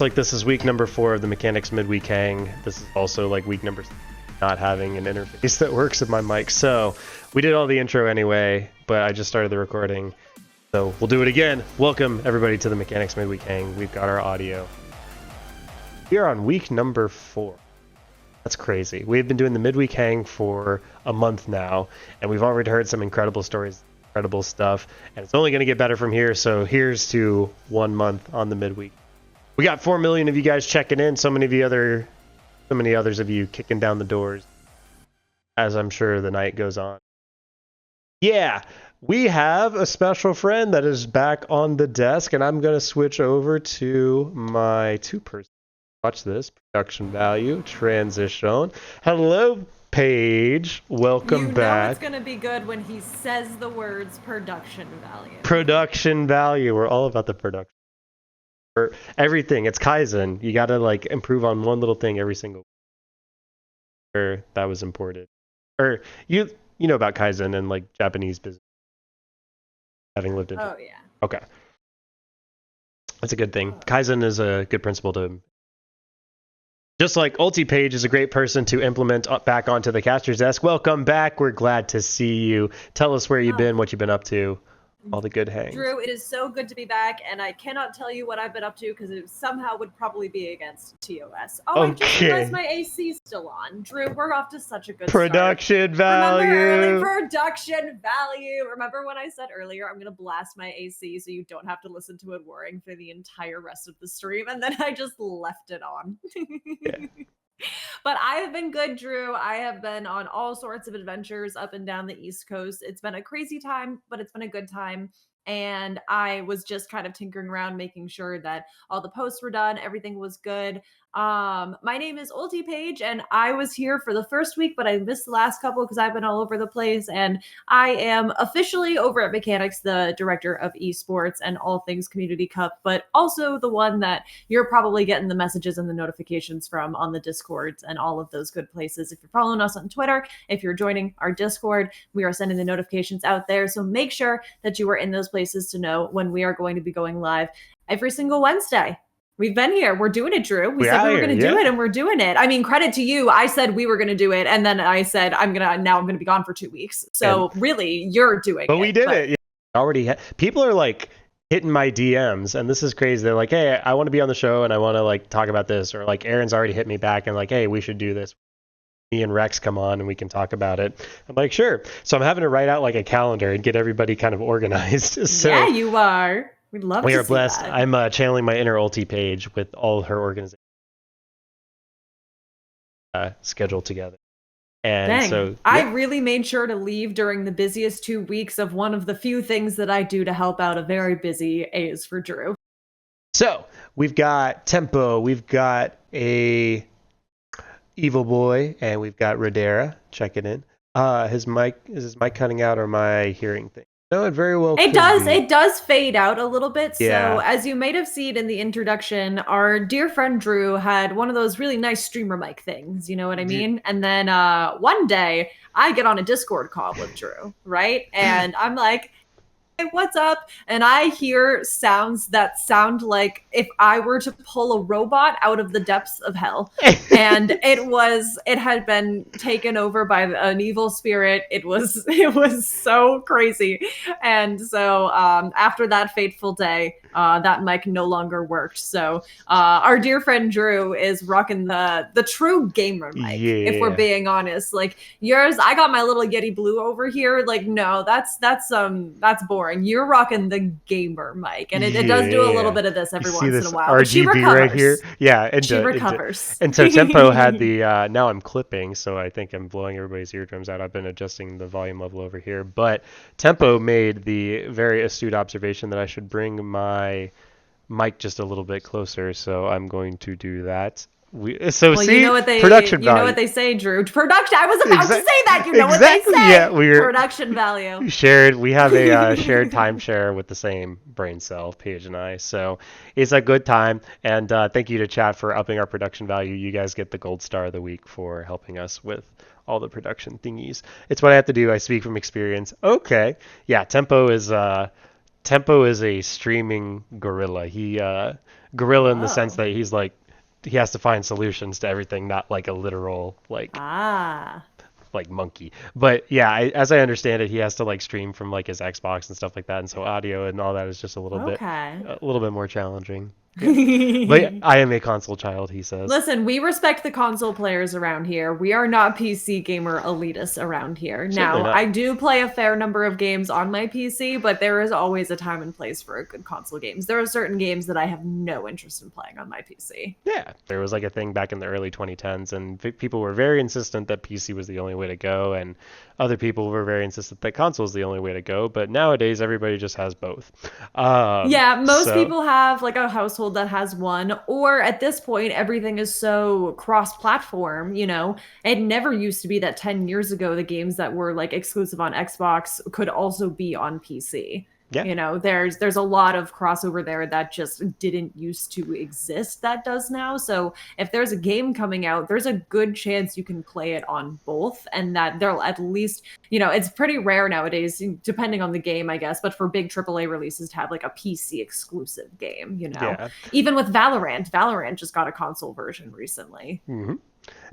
Like this is week number 4 of the Mechanyx Midweek Hang. This is also like week number 6, not having an interface that works with my mic. So we did all the intro anyway, but I just started the recording. So we'll do it again. Welcome everybody to the Mechanyx Midweek Hang. We've got our audio. We are on week number 4. That's crazy. We've been doing the Midweek Hang for a month now, and we've already heard some incredible stories, incredible stuff, and it's only going to get better from here. So here's to 1 month on the Midweek. We got 4 million of you guys checking in. So many others of you kicking down the doors as I'm sure the night goes on. Yeah, we have a special friend that is back on the desk, and I'm going to switch over to my two-person. Watch this. Production value. Transition. Hello, Paige. Welcome back. You know it's going to be good when he says the words production value. Production value. We're all about the production. For everything, it's Kaizen. You gotta like improve on one little thing every single week. That was important. Or you know about Kaizen and like Japanese business, having lived in. Oh yeah. Okay, that's a good thing. Kaizen is a good principle to. Just like Ulti Page is a great person to implement back onto the caster's desk. Welcome back. We're glad to see you. Tell us where you've been, what you've been up to. All the good hangs. Drew, it is so good to be back, and I cannot tell you what I've been up to because it somehow would probably be against TOS. Oh, okay. I just realized my AC is still on. Drew, we're off to such a good production start. Value. Remember production value. Remember when I said earlier I'm going to blast my AC so you don't have to listen to it whirring for the entire rest of the stream, and then I just left it on. Yeah. But I have been good, Drew. I have been on all sorts of adventures up and down the East Coast. It's been a crazy time, but it's been a good time. And I was just kind of tinkering around, making sure that all the posts were done. Everything was good. My name is Ulti Page, and I was here for the first week, but I missed the last couple because I've been all over the place. And I am officially over at Mechanyx, the director of eSports and all things Community Cup, but also the one that you're probably getting the messages and the notifications from on the Discords and all of those good places. If you're following us on Twitter, if you're joining our Discord, we are sending the notifications out there. So make sure that you are in those places to know when we are going to be going live every single Wednesday. We've been here. We're doing it, Drew. We said we were going to do it, and we're doing it. I mean, credit to you. I said we were going to do it, and then I said I'm going to be gone for 2 weeks. So really, you're doing it. But we did it. Yeah. Already, people are like hitting my DMs, and this is crazy. They're like, "Hey, I want to be on the show, and I want to like talk about this," or like Aaron's already hit me back and like, "Hey, we should do this. Me and Rex come on, and we can talk about it." I'm like, "Sure." So I'm having to write out like a calendar and get everybody kind of organized. So yeah, you are. We'd love we to are blessed. That. I'm channeling my inner Ulti Page with all her organization scheduled together. And dang, so I really made sure to leave during the busiest 2 weeks of one of the few things that I do to help out a very busy A's for Drew. So we've got Tempo, we've got a Evil Boy, and we've got Rodera checking in. Is his mic cutting out or my hearing thing? No, it very well it does. Be. It does fade out a little bit. Yeah. So as you might have seen in the introduction, our dear friend Drew had one of those really nice streamer mic things. You know what I mean? And then one day I get on a Discord call with Drew, right? And I'm like, hey, what's up? And I hear sounds that sound like if I were to pull a robot out of the depths of hell. And it had been taken over by an evil spirit. It was so crazy. And so after that fateful day, that mic no longer worked. So our dear friend Drew is rocking the true gamer mic, if we're being honest. Like yours, I got my little Yeti Blue over here. Like, no, that's boring. You're rocking the gamer mic, and it does do a little bit of this every once in a while. But she recovers. Right here. Yeah, she recovers. And so Tempo had the now I'm clipping, so I think I'm blowing everybody's eardrums out. I've been adjusting the volume level over here, but Tempo made the very astute observation that I should bring my mic just a little bit closer, so I'm going to do that. See, you know what they production value. You know what they say, Drew. Production. I was about to say that. You know what they say. Yeah, production value. Shared. We have a shared timeshare with the same brain cell, Paige and I. So it's a good time. And thank you to chat for upping our production value. You guys get the gold star of the week for helping us with all the production thingies. It's what I have to do. I speak from experience. Okay. Yeah. Tempo is a streaming gorilla. He gorilla in the sense Oh. that he's like he has to find solutions to everything, not like a literal Ah. like monkey. But yeah, as I understand it, he has to like stream from like his Xbox and stuff like that, and so audio and all that is just Okay. a little bit more challenging. Yeah, but I am a console child, he says. Listen, we respect the console players around here. We are not PC gamer elitists around here. Certainly Now, not. I do play a fair number of games on my PC, but there is always a time and place for a good console games. There are certain games that I have no interest in playing on my PC. Yeah, there was like a thing back in the early 2010s, and people were very insistent that PC was the only way to go, and other people were very insistent that console is the only way to go. But nowadays, everybody just has both. Yeah, most So people have like a household that has one, or at this point, everything is so cross-platform, you know. It never used to be that 10 years ago, the games that were like exclusive on Xbox could also be on PC. yeah, You know, there's a lot of crossover there that just didn't used to exist that does now. So if there's a game coming out, there's a good chance you can play it on both, and that they'll at least, you know, it's pretty rare nowadays, depending on the game, I guess, but for big AAA releases to have like a PC exclusive game, you know. yeah. Even with Valorant just got a console version recently. hmm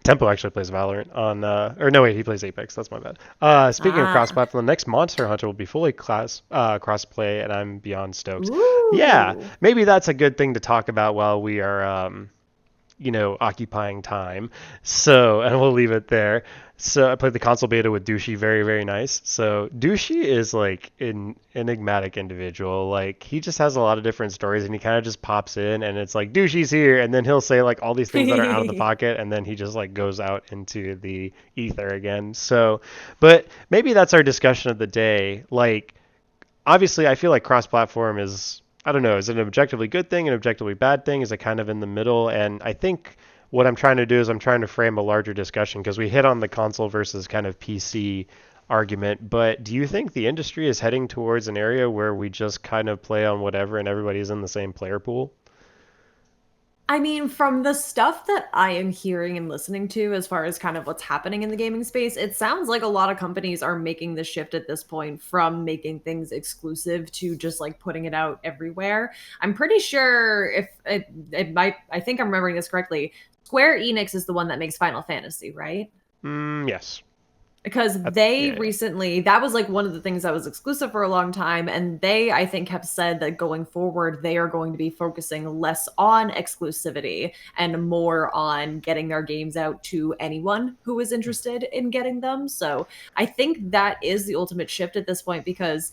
Tempo actually plays Valorant on, or no, wait, he plays Apex. That's my bad. Speaking of Ah. cross-platform, the next Monster Hunter will be fully cross-play, and I'm beyond stoked. Yeah, Ooh. maybe that's a good thing to talk about while we are, occupying time. So, and we'll leave it there. So I played the console beta with Douchey, very, very nice. So Douchey is like an enigmatic individual. Like he just has a lot of different stories and he kind of just pops in and it's like Douchey's here and then he'll say like all these things that are out of the pocket and then he just like goes out into the ether again. So, but maybe that's our discussion of the day. Like obviously I feel like cross-platform is I don't know, is it an objectively good thing, an objectively bad thing? Is it kind of in the middle? And I think what I'm trying to do is I'm trying to frame a larger discussion because we hit on the console versus kind of PC argument, but do you think the industry is heading towards an area where we just kind of play on whatever and everybody's in the same player pool? I mean, from the stuff that I am hearing and listening to, as far as kind of what's happening in the gaming space, it sounds like a lot of companies are making the shift at this point from making things exclusive to just like putting it out everywhere. I'm pretty sure if it might, I think I'm remembering this correctly. Square Enix is the one that makes Final Fantasy, right? Yes. Because they Yeah. recently, that was like one of the things that was exclusive for a long time, and they, I think, have said that going forward they are going to be focusing less on exclusivity and more on getting their games out to anyone who is interested in getting them. So I think that is the ultimate shift at this point, because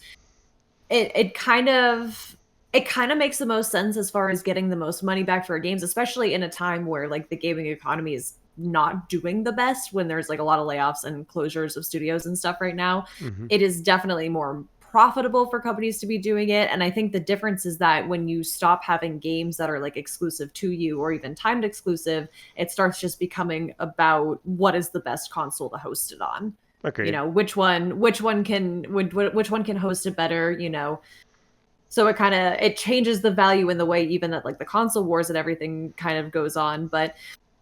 it kind of makes the most sense as far as getting the most money back for games, especially in a time where like the gaming economy is not doing the best, when there's like a lot of layoffs and closures of studios and stuff right now. hmm It is definitely more profitable for companies to be doing it. And I think the difference is that when you stop having games that are like exclusive to you or even timed exclusive, it starts just becoming about what is the best console to host it on. You Agreed. know, which one can host it better, you know. So it changes the value in the way even that like the console wars and everything kind of goes on. But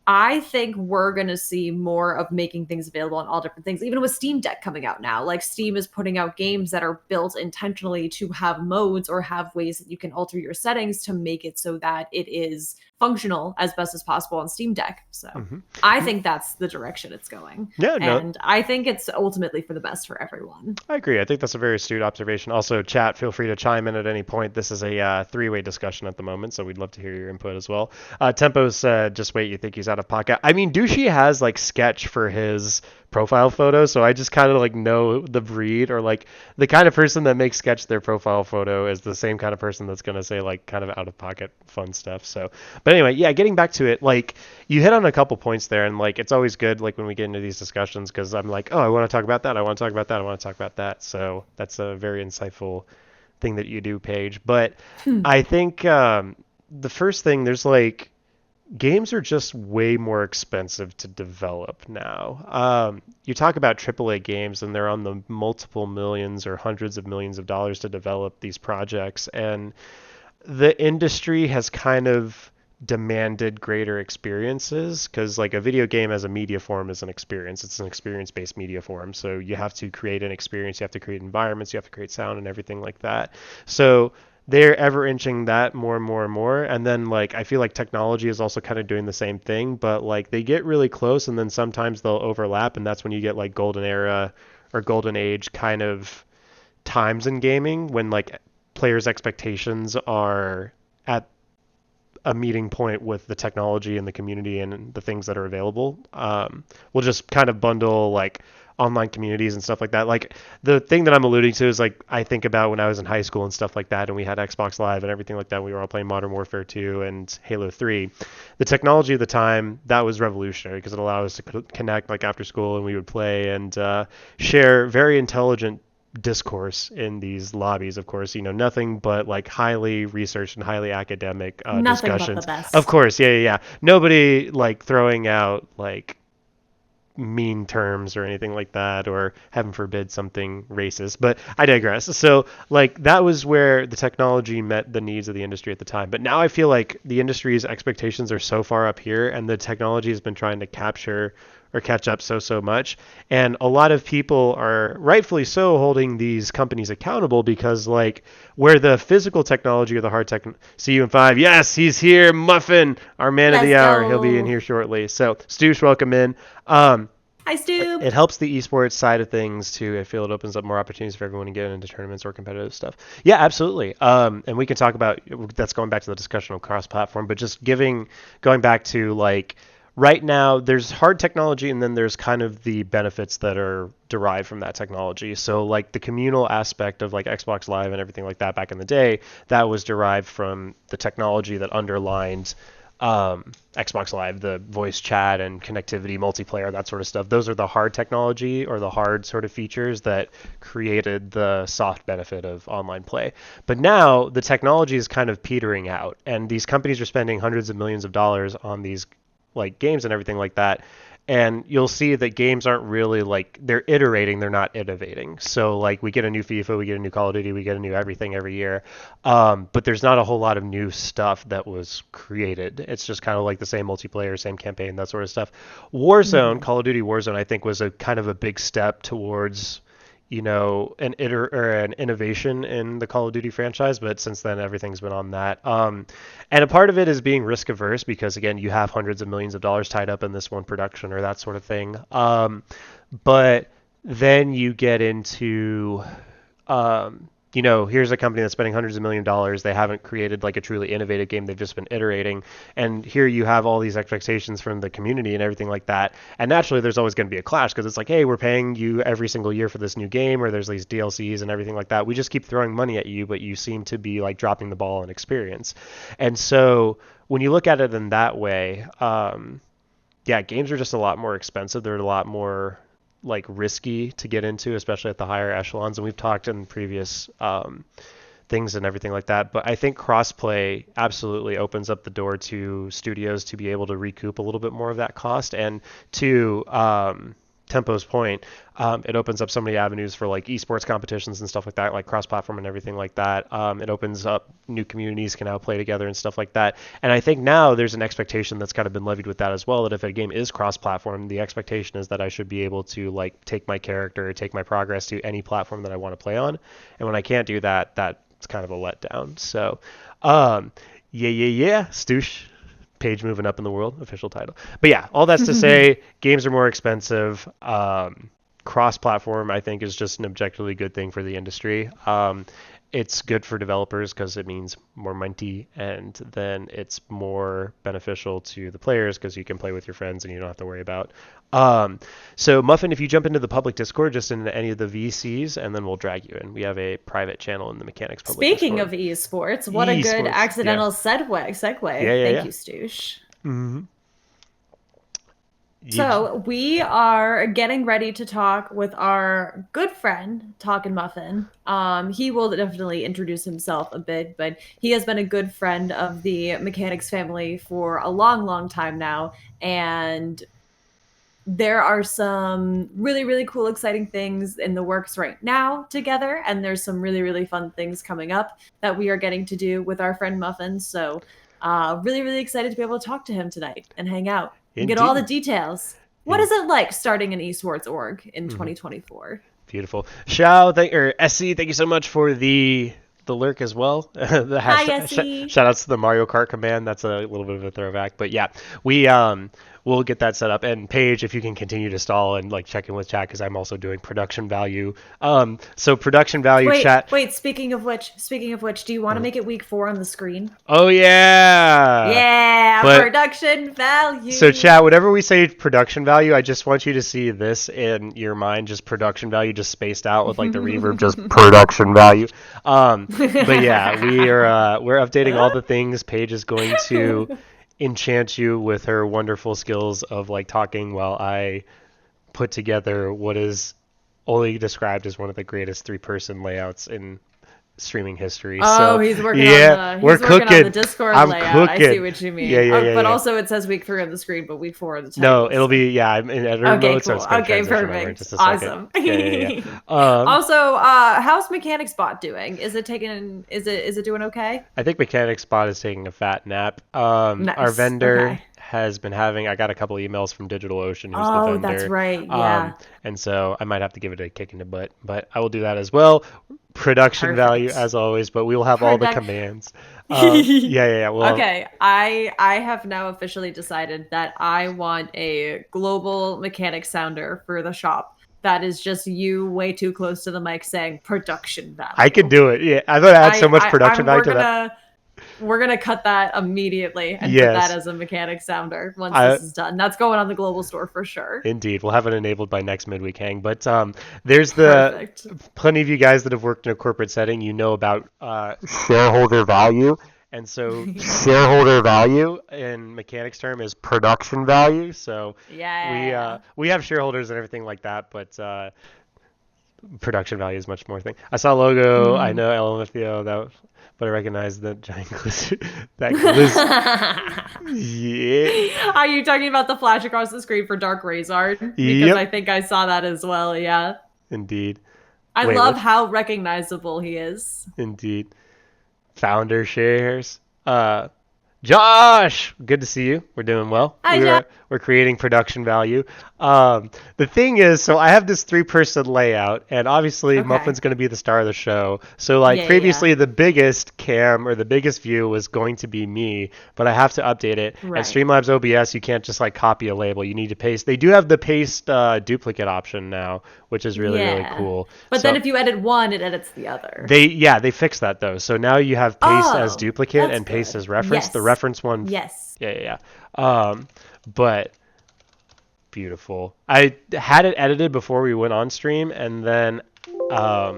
I think we're going to see more of making things available on all different things, even with Steam Deck coming out now. Like Steam is putting out games that are built intentionally to have modes or have ways that you can alter your settings to make it so that it is functional as best as possible on Steam Deck. So hmm I think that's the direction it's going. Yeah, no, And I think it's ultimately for the best for everyone. I agree. I think that's a very astute observation. Also, chat, feel free to chime in at any point. This is a three-way discussion at the moment, so we'd love to hear your input as well. Tempo said, just wait, you think he's out of pocket. I mean, Douchey has like Sketch for his profile photo, so I just kind of like know the breed, or like the kind of person that makes Sketch their profile photo is the same kind of person that's going to say like kind of out of pocket fun stuff. So, but anyway, yeah, getting back to it, like you hit on a couple points there, and like it's always good like when we get into these discussions because I'm like, oh, I want to talk about that, I want to talk about that, I want to talk about that. So that's a very insightful thing that you do, Paige. But I think the first thing, there's like games are just way more expensive to develop now. You talk about AAA games, and they're on the multiple millions or hundreds of millions of dollars to develop these projects, and the industry has kind of demanded greater experiences because like a video game as a media form is an experience. It's an experience based media form, so you have to create an experience, you have to create environments, you have to create sound and everything like that. So they're ever inching that more and more and more. And then like I feel like technology is also kind of doing the same thing, but like they get really close and then sometimes they'll overlap, and that's when you get like golden era or golden age kind of times in gaming when like players' expectations are at a meeting point with the technology and the community and the things that are available. We'll just kind of bundle like online communities and stuff like that. Like the thing that I'm alluding to is like I think about when I was in high school and stuff like that, and we had Xbox Live and everything like that. We were all playing Modern Warfare 2 and Halo 3. The technology at the time that was revolutionary because it allowed us to connect like after school, and we would play and share very intelligent discourse in these lobbies. Of course, nothing but like highly researched and highly academic Nothing but the discussions. Of best. course, yeah. Nobody like throwing out like mean terms or anything like that, or heaven forbid something racist, but I digress. So like that was where the technology met the needs of the industry at the time, but now I feel like the industry's expectations are so far up here and the technology has been trying to capture or catch up so much, and a lot of people are rightfully so holding these companies accountable because like where the physical technology or the hard tech. See you in 5. Yes, he's here. Muffin, our man of Let's the hour, he'll be in go. here shortly. So Stoosh, welcome in. um Hi, Stu. it helps the esports side of things too. I feel it opens up more opportunities for everyone to get into tournaments or competitive stuff. Yeah, absolutely. And we can talk about that's going back to the discussion of cross-platform, but just going back to like right now, there's hard technology and then there's kind of the benefits that are derived from that technology. So like the communal aspect of like Xbox Live and everything like that back in the day, that was derived from the technology that underlined Xbox Live, the voice chat and connectivity, multiplayer, that sort of stuff. Those are the hard technology or the hard sort of features that created the soft benefit of online play. But now the technology is kind of petering out, and these companies are spending hundreds of millions of dollars on these like games and everything like that. And you'll see that games aren't really like they're iterating, they're not innovating. So like we get a new FIFA, we get a new Call of Duty, we get a new everything every year, but there's not a whole lot of new stuff that was created. It's just kind of like the same multiplayer, same campaign, that sort of stuff. Warzone, Mhm. Call of Duty Warzone, I think was a kind of a big step towards an innovation in the Call of Duty franchise, but since then everything's been on that. And a part of it is being risk averse because again, you have hundreds of millions of dollars tied up in this one production or that sort of thing. But then you get into here's a company that's spending hundreds of millions of dollars. They haven't created like a truly innovative game. They've just been iterating. And here you have all these expectations from the community and everything like that. And naturally, there's always going to be a clash because it's like, hey, we're paying you every single year for this new game, or there's these DLCs and everything like that. We just keep throwing money at you, but you seem to be like dropping the ball in experience. And so when you look at it in that way, yeah, games are just a lot more expensive. They're a lot more like risky to get into, especially at the higher echelons. And we've talked in previous things and everything like that. But I think crossplay absolutely opens up the door to studios to be able to recoup a little bit more of that cost. And to Tempo's point, it opens up so many avenues for like esports competitions and stuff like that, like cross-platform and everything like that. It opens up new communities can now play together and stuff like that. And I think now there's an expectation that's kind of been levied with that as well. That if a game is cross-platform, the expectation is that I should be able to like take my character, take my progress to any platform that I want to play on. And when I can't do that, that's kind of a letdown. So, um, yeah, Stoosh page moving up in the world, official title. But yeah, all that's to say, games are more expensive. Cross-platform, I think, is just an objectively good thing for the industry. It's good for developers because it means more money, and then it's more beneficial to the players because you can play with your friends and you don't have to worry about. So Muffin, if you jump into the public Discord, just in any of the VCs, and then we'll drag you in. We have a private channel in the Mechanyx public Speaking Discord. of esports, what a good Esports, yeah, accidental segue. Thank yeah. you, Stoosh. Mm-hmm. So we are getting ready to talk with our good friend TalkinMuffin. He will definitely introduce himself a bit, but he has been a good friend of the Mechanyx family for a long time now, and there are some really cool, exciting things in the works right now together, and there's some really fun things coming up that we are getting to do with our friend Muffin. So, really excited to be able to talk to him tonight and hang out and get all the Indeed. details. What is In, it like starting an esports org in mhm. 2024? Beautiful. Shao, or SC, thank you so much for the the lurk as well. Hi, Essie. Shout outs to the Mario Kart command. That's a little bit of a throwback, but yeah, we we'll get that set up. And Paige, if you can continue to stall and like check in with chat, because I'm also doing production value. So production value chat. Wait. Speaking of which, do you want to make it week 4 on the screen? Oh yeah. Yeah, But, production value. So chat, whatever we say production value, I just want you to see this in your mind, just production value, just spaced out with like the reverb, just production value. But yeah, we're updating all the things. Paige is going to enchant you with her wonderful skills of like talking while I put together what is only described as one of the greatest 3-person layouts in streaming history. Oh, so, he's working yeah, on the we're cooking. On the Discord I'm layout. cooking. I see what you mean. Yeah. But also it says week 3 on the screen, but week 4 on the title. No, it'll be I'm in editor mode, cool. so it's going to transition perfect. over in just a Awesome. second. Yeah. Also, how's Mechanyx Bot doing? Is it doing okay? I think Mechanyx Bot is taking a fat nap. Nice. Our vendor Okay. has been having. I got a couple emails from DigitalOcean, who's the vendor. That's right. Yeah. And so I might have to give it a kick in the butt, but I will do that as well. Production value as always, but we will have all the commands. Yeah. Well, okay, I have now officially decided that I want a global Mechanyx sounder for the shop. That is just you way too close to the mic saying production value. I could do it. Yeah, I'm gonna add so much production value to that. We're gonna cut that immediately and put that as a Mechanyx sounder once this is done. That's going on the global store for sure. Indeed, we'll have it enabled by next midweek hang. But there's plenty of you guys that have worked in a corporate setting. You know about shareholder value, and so shareholder value in Mechanyx term is production value. So we have shareholders and everything like that, but production value is much more thing. I saw logo. I know LMFAO but I recognize the giant glizz. That glizz. Yeah. Are you talking about the flash across the screen for Dark Razard? Because I think I saw that as well. Yeah. Indeed. I love how recognizable he is. Indeed. Founder shares. Josh, good to see you. We're doing well. We're creating production value. The thing is, so I have this 3-person layout, and obviously Muffin's going to be the star of the show. So like previously, the biggest cam or the biggest view was going to be me, but I have to update it. Right. And Streamlabs OBS, you can't just like copy a label. You need to paste. They do have the paste duplicate option now, which is really cool. But then if you edit one, it edits the other. They fixed that though. So now you have paste as duplicate and paste as reference. Yes. The reference one. Yes. Yeah. But beautiful. I had it edited before we went on stream, and then I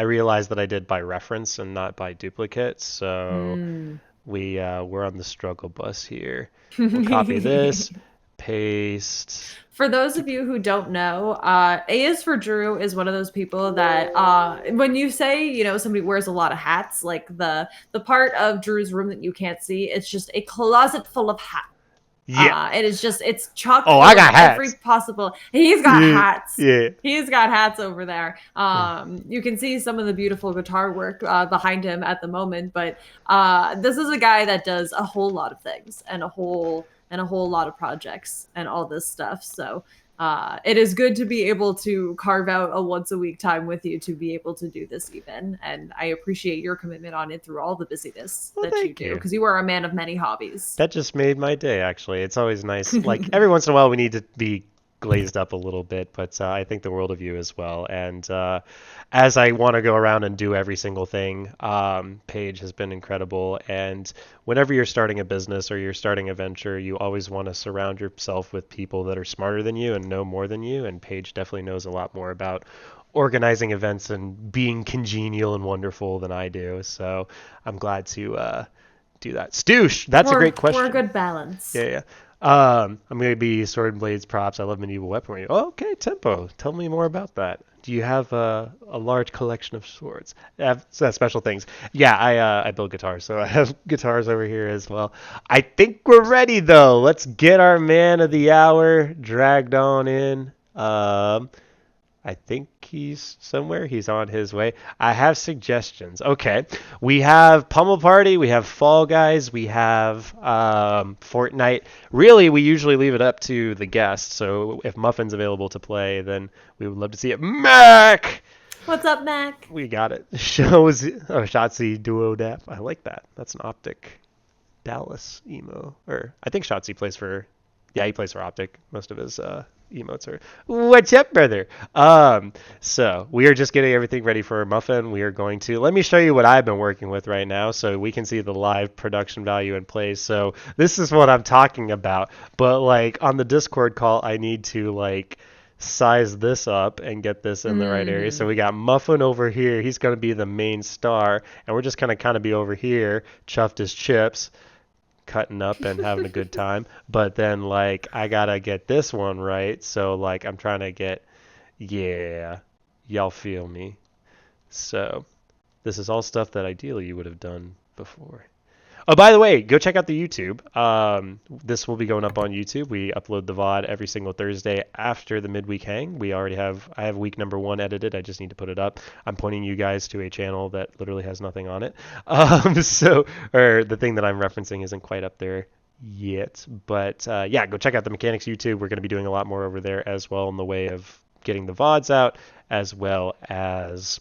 realized that I did by reference and not by duplicate. So we're on the struggle bus here. We'll copy this, paste. For those of you who don't know, A is for Drew is one of those people that when you say, somebody wears a lot of hats, like the part of Drew's room that you can't see, it's just a closet full of hats. Yeah. It's chock. Oh, I got hats. Every possible. He's got hats. Yeah. He's got hats over there. You can see some of the beautiful guitar work behind him at the moment, but this is a guy that does a whole lot of things and a whole lot of projects and all this stuff. So it is good to be able to carve out a once a week time with you to be able to do this even. And I appreciate your commitment on it through all the busyness that you do, because you are a man of many hobbies. That just made my day, actually. It's always nice. Like every once in a while we need to be glazed up a little bit, but I think the world of you as well. And as I want to go around and do every single thing, Paige has been incredible. And whenever you're starting a business or you're starting a venture, you always want to surround yourself with people that are smarter than you and know more than you. And Paige definitely knows a lot more about organizing events and being congenial and wonderful than I do. So I'm glad to do that. Stoosh, that's a great question. We're a good balance. Yeah. I'm going to be sword and blades props. I love medieval weaponry. Oh, okay, Tempo. Tell me more about that. Do you have a large collection of swords? Special things. Yeah, I build guitars, so I have guitars over here as well. I think we're ready, though. Let's get our man of the hour dragged on in. I think he's somewhere. He's on his way. I have suggestions. Okay. We have Pummel Party. We have Fall Guys. We have Fortnite. Really, we usually leave it up to the guest. So if Muffin's available to play, then we would love to see it. Mac! What's up, Mac? We got it. Shows Shotzi Duo Dap. I like that. That's an Optic Dallas emo. Or I think Shotzi plays for. Yeah, he plays for Optic. Most of his emotes are. What's up, brother? So we are just getting everything ready for Muffin. We are going to. Let me show you what I've been working with right now, so we can see the live production value in place. So this is what I'm talking about. But like on the Discord call, I need to like size this up and get this in the right area. So we got Muffin over here. He's going to be the main star, and we're just going to kind of be over here, chuffed his chips, cutting up and having a good time. But then like I got to get this one right. So like I'm trying to get, yeah, y'all feel me. So this is all stuff that ideally you would have done before. Oh, by the way, go check out the YouTube. This will be going up on YouTube. We upload the VOD every single Thursday after the midweek hang. I have week number 1 edited. I just need to put it up. I'm pointing you guys to a channel that literally has nothing on it. Or the thing that I'm referencing isn't quite up there yet. But yeah, go check out the Mechanyx YouTube. We're going to be doing a lot more over there as well in the way of getting the VODs out, as well as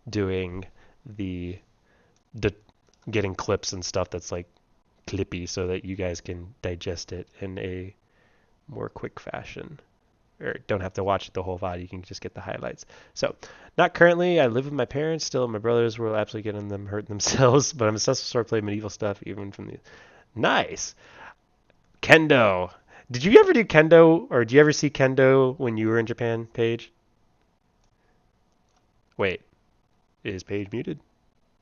doing the getting clips and stuff that's like clippy so that you guys can digest it in a more quick fashion, or don't have to watch the whole VOD. You can just get the highlights. So not currently. I live with my parents still. My brothers were absolutely getting them hurting themselves, but I'm obsessed with sword play medieval stuff even from the nice kendo. Did you ever do kendo, or do you ever see kendo when you were in Japan, Paige? Wait, is Paige muted?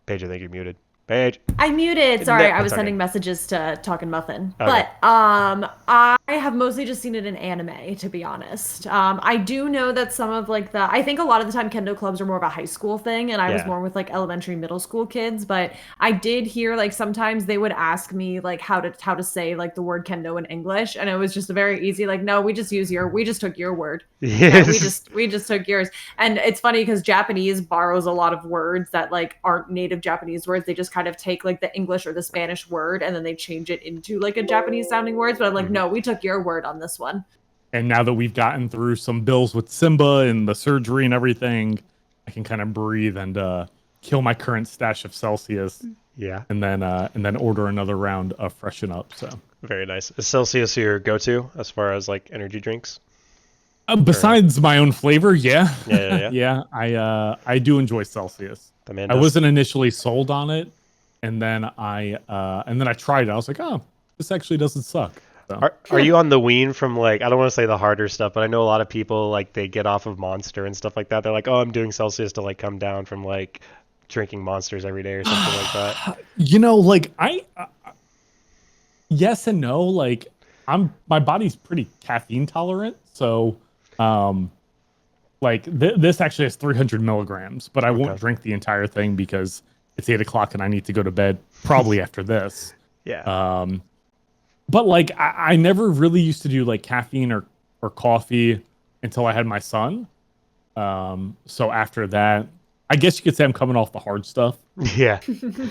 Paige, I think you're muted. Paige. I muted. Sorry, No, I was it's sending okay. messages to TalkinMuffin. Okay. But I have mostly just seen it in anime, to be honest. I do know that some of like I think a lot of the time kendo clubs are more of a high school thing, and I was Yeah. more with like elementary, middle school kids. But I did hear like sometimes they would ask me like how to say like the word kendo in English, and it was just a very easy like, no, we just took your word. Yeah, Yes. we just took yours. And it's funny because Japanese borrows a lot of words that like aren't native Japanese words. They just kind of take like the English or the Spanish word and then they change it into like a Japanese sounding words. But I'm like, no, we took your word on this one. And now that we've gotten through some bills with Simba and the surgery and everything, I can kind of breathe and kill my current stash of Celsius. Yeah. And then order another round of Freshen Up. So Very nice. Is Celsius your go-to as far as like energy drinks? besides my own flavor, yeah, Yeah. yeah, I do enjoy Celsius. The man I does. wasn't initially sold on it, and then I tried it. I was like, oh, this actually doesn't suck. So. Are you on the wean from like, I don't want to say the harder stuff, but I know a lot of people like they get off of Monster and stuff like that. They're like, oh, I'm doing Celsius to like come down from like drinking Monsters every day or something like that. You know, like yes and no. Like my body's pretty caffeine tolerant, so like this actually has 300 milligrams, but I won't drink the entire thing because it's 8 o'clock and I need to go to bed probably after this. Yeah. But like I never really used to do like caffeine or coffee until I had my son. So after that, I guess you could say I'm coming off the hard stuff. Yeah.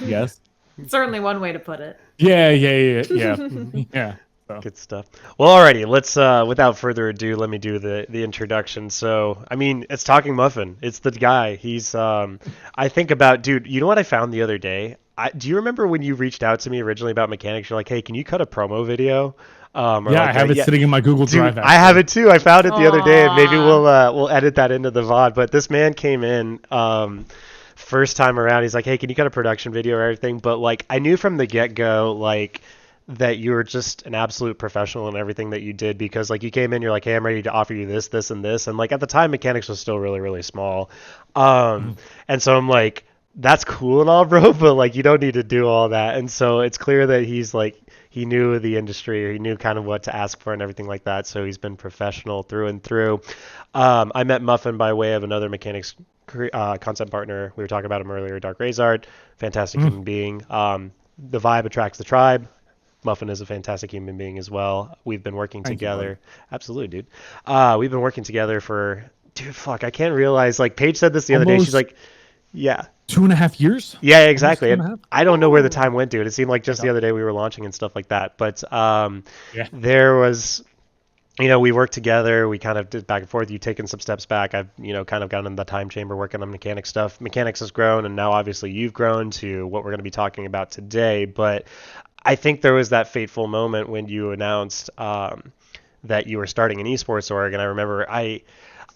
Yes. Certainly one way to put it. Yeah. Yeah. So. Good stuff. Well, alrighty, let's without further ado, let me do the introduction. So, I mean, it's TalkinMuffin. It's the guy. He's I think about, dude, you know what I found the other day? Do you remember when you reached out to me originally about Mechanyx? You're like, "Hey, can you cut a promo video?" Yeah, like, I have it sitting in my Google Drive. Dude, I have it too. I found it the other day, and maybe we'll edit that into the VOD. But this man came in first time around. He's like, "Hey, can you cut a production video or everything?" But like, I knew from the get-go, like, that you were just an absolute professional in everything that you did, because like you came in, you're like, hey, I'm ready to offer you this, this, and this. And like at the time, Mechanyx was still really, really small. And so I'm like, that's cool and all, bro, but like you don't need to do all that. And so it's clear that he's like, he knew the industry, or he knew kind of what to ask for and everything like that. So he's been professional through and through. I met Muffin by way of another Mechanyx content partner. We were talking about him earlier, Dark Razard, fantastic human being. The vibe attracts the tribe. Muffin is a fantastic human being as well. We've been working together. Absolutely, dude. We've been working together for, dude, fuck, I can't realize, like, Paige said this the other day. She's like, yeah. 2.5 years? Yeah, exactly. I don't know where the time went, dude. It seemed like just the other day we were launching and stuff like that. But there was we worked together. We kind of did back and forth. You've taken some steps back. I've, kind of gotten in the time chamber working on Mechanyx stuff. Mechanyx has grown, and now obviously you've grown to what we're going to be talking about today. But I think there was that fateful moment when you announced that you were starting an esports org, and I remember I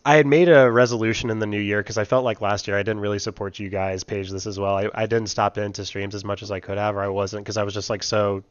had made a resolution in the new year because I felt like last year I didn't really support you guys. Paige, this as well. I didn't stop into streams as much as I could have, or I wasn't, because I was just like so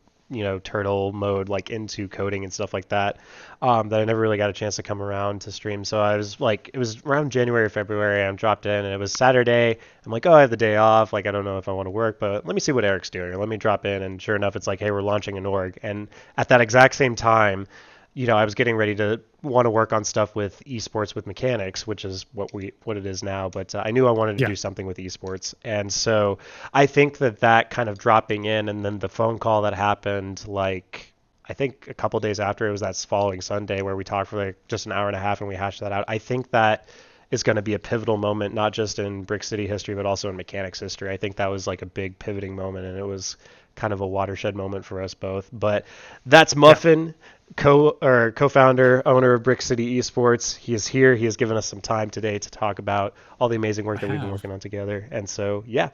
turtle mode, like into coding and stuff like that, that I never really got a chance to come around to stream. So I was like, it was around January or February, I'm dropped in, and it was Saturday. I'm like, oh, I have the day off. Like, I don't know if I want to work, but let me see what Eric's doing. Let me drop in. And sure enough, it's like, hey, we're launching an org. And at that exact same time, I was getting ready to want to work on stuff with esports with Mechanyx, which is what it is now. But I knew I wanted to do something with esports, and so I think that kind of dropping in, and then the phone call that happened, like I think a couple days after, it was that following Sunday where we talked for like just an hour and a half and we hashed that out. I think that is going to be a pivotal moment, not just in Brick City history, but also in Mechanyx history. I think that was like a big pivoting moment, and it was kind of a watershed moment for us both. But that's Muffn, co-founder, owner of Brick City Esports. He is here. He has given us some time today to talk about all the amazing work that we've been working on together. And so, yeah.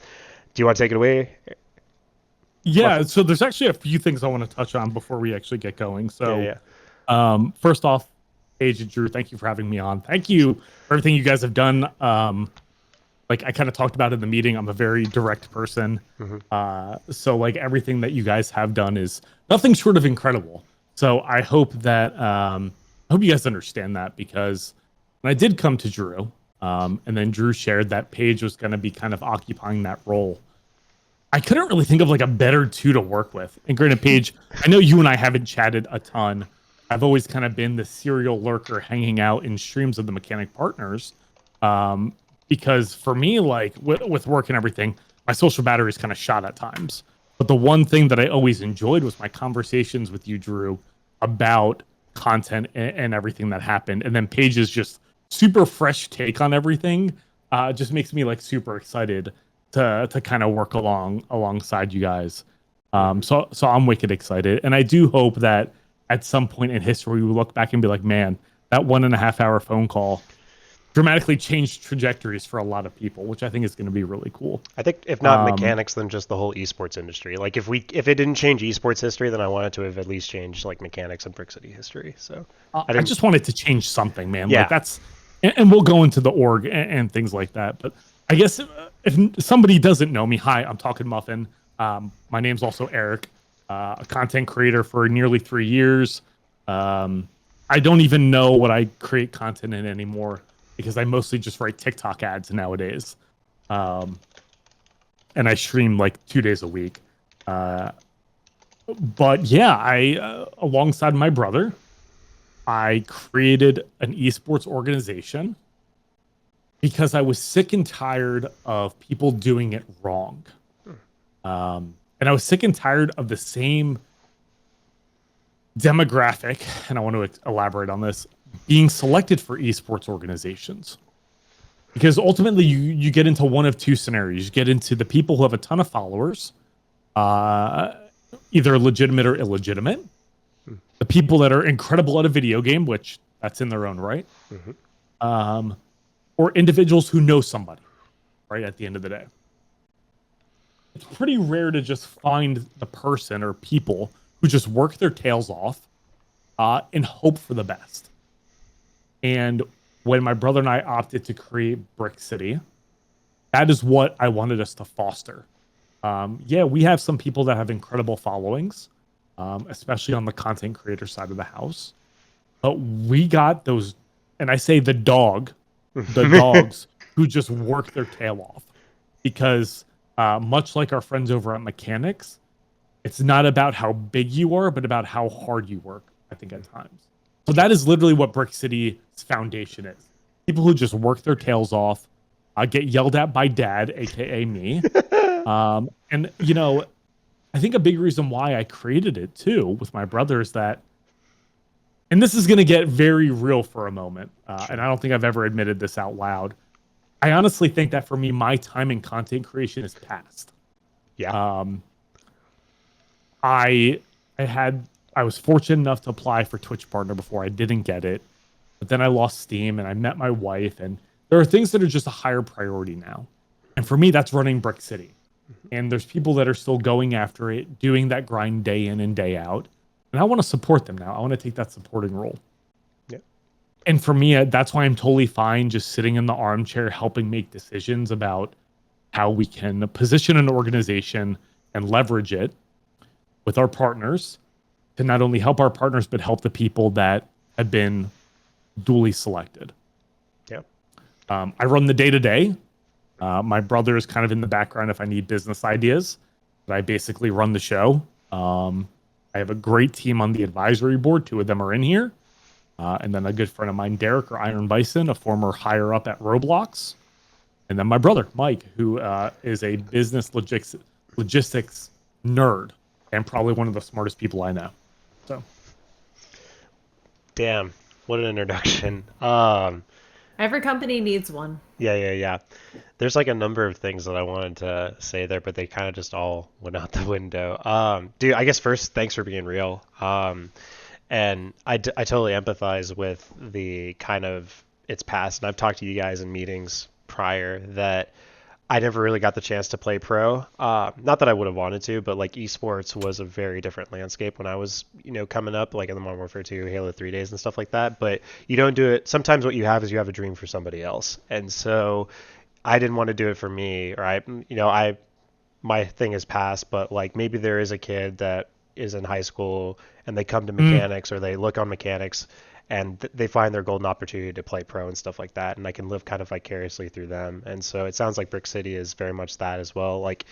Do you want to take it away? Yeah, Muffn? so there's actually a few things I want to touch on before we actually get going. So, first off, Paige and Drew, thank you for having me on. Thank you for everything you guys have done. Like I kind of talked about in the meeting, I'm a very direct person. So like everything that you guys have done is nothing short of incredible. So I hope that I hope you guys understand that, because when I did come to Drew, and then Drew shared that Paige was going to be kind of occupying that role, I couldn't really think of like a better two to work with. And granted, Paige, I know you and I haven't chatted a ton. I've always kind of been the serial lurker hanging out in streams of the Mechanic Partners. Because for me, like with work and everything, my social battery is kind of shot at times. But the one thing that I always enjoyed was my conversations with you, Drew, about content and everything that happened. And then Paige's just super fresh take on everything just makes me like super excited to kind of work alongside you guys. So I'm wicked excited. And I do hope that at some point in history, we look back and be like, man, that 1.5 hour phone call dramatically changed trajectories for a lot of people, which I think is going to be really cool. I think if not Mechanyx, then just the whole esports industry. Like if it didn't change esports history, then I wanted to have at least changed like Mechanyx and Brick City history. So I just wanted to change something, man. Yeah. Like that's, and we'll go into the org and things like that. But I guess if somebody doesn't know me, hi, I'm TalkinMuffin. My name's also Eric, a content creator for nearly 3 years. I don't even know what I create content in anymore, because I mostly just write TikTok ads nowadays. And I stream like 2 days a week. But yeah, I alongside my brother, I created an esports organization because I was sick and tired of people doing it wrong. And I was sick and tired of the same demographic, and I want to elaborate on this, being selected for esports organizations. Because ultimately you get into one of two scenarios. You get into the people who have a ton of followers, either legitimate or illegitimate. The people that are incredible at a video game, which that's in their own right. Or individuals who know somebody, right, at the end of the day. It's pretty rare to just find the person or people who just work their tails off and hope for the best. And when my brother and I opted to create Brick City, that is what I wanted us to foster. Yeah, we have some people that have incredible followings, especially on the content creator side of the house. But we got those, and I say the dogs who just work their tail off. Because much like our friends over at Mechanyx, it's not about how big you are, but about how hard you work, I think, at times. So that is literally what Brick City's foundation is. People who just work their tails off, get yelled at by dad, aka me. And, you know, I think a big reason why I created it, too, with my brother is that, and this is going to get very real for a moment, and I don't think I've ever admitted this out loud. I honestly think that for me, my time in content creation is past. Yeah. I I was fortunate enough to apply for Twitch Partner before. I didn't get it, but then I lost steam and I met my wife, and there are things that are just a higher priority now. And for me, that's running Brick City. And there's people that are still going after it, doing that grind day in and day out. And I want to support them now. I want to take that supporting role. Yep. And for me, that's why I'm totally fine just sitting in the armchair helping make decisions about how we can position an organization and leverage it with our partners to not only help our partners, but help the people that have been duly selected. Yep. I run the day-to-day. My brother is kind of in the background if I need business ideas, but I basically run the show. I have a great team on the advisory board. 2 of them are in here. And then a good friend of mine, Derek, or Iron Bison, a former higher up at Roblox. And then my brother, Mike, who is a business logistics nerd and probably one of the smartest people I know. So, damn, what an introduction. Every company needs one. Yeah. There's like a number of things that I wanted to say there, but they kind of just all went out the window. Dude, I guess first, thanks for being real. And I totally empathize with the kind of it's past, and I've talked to you guys in meetings prior that I never really got the chance to play pro. Not that I would have wanted to, but like eSports was a very different landscape when I was, coming up, like in the Modern Warfare 2, Halo 3 days and stuff like that. But you don't do it. Sometimes what you have is you have a dream for somebody else. And so I didn't want to do it for me, or my thing is past, but like maybe there is a kid that is in high school and they come to Mechanyx or they look on Mechanyx and they find their golden opportunity to play pro and stuff like that, and I can live kind of vicariously through them. And so it sounds like Brick City is very much that as well. Like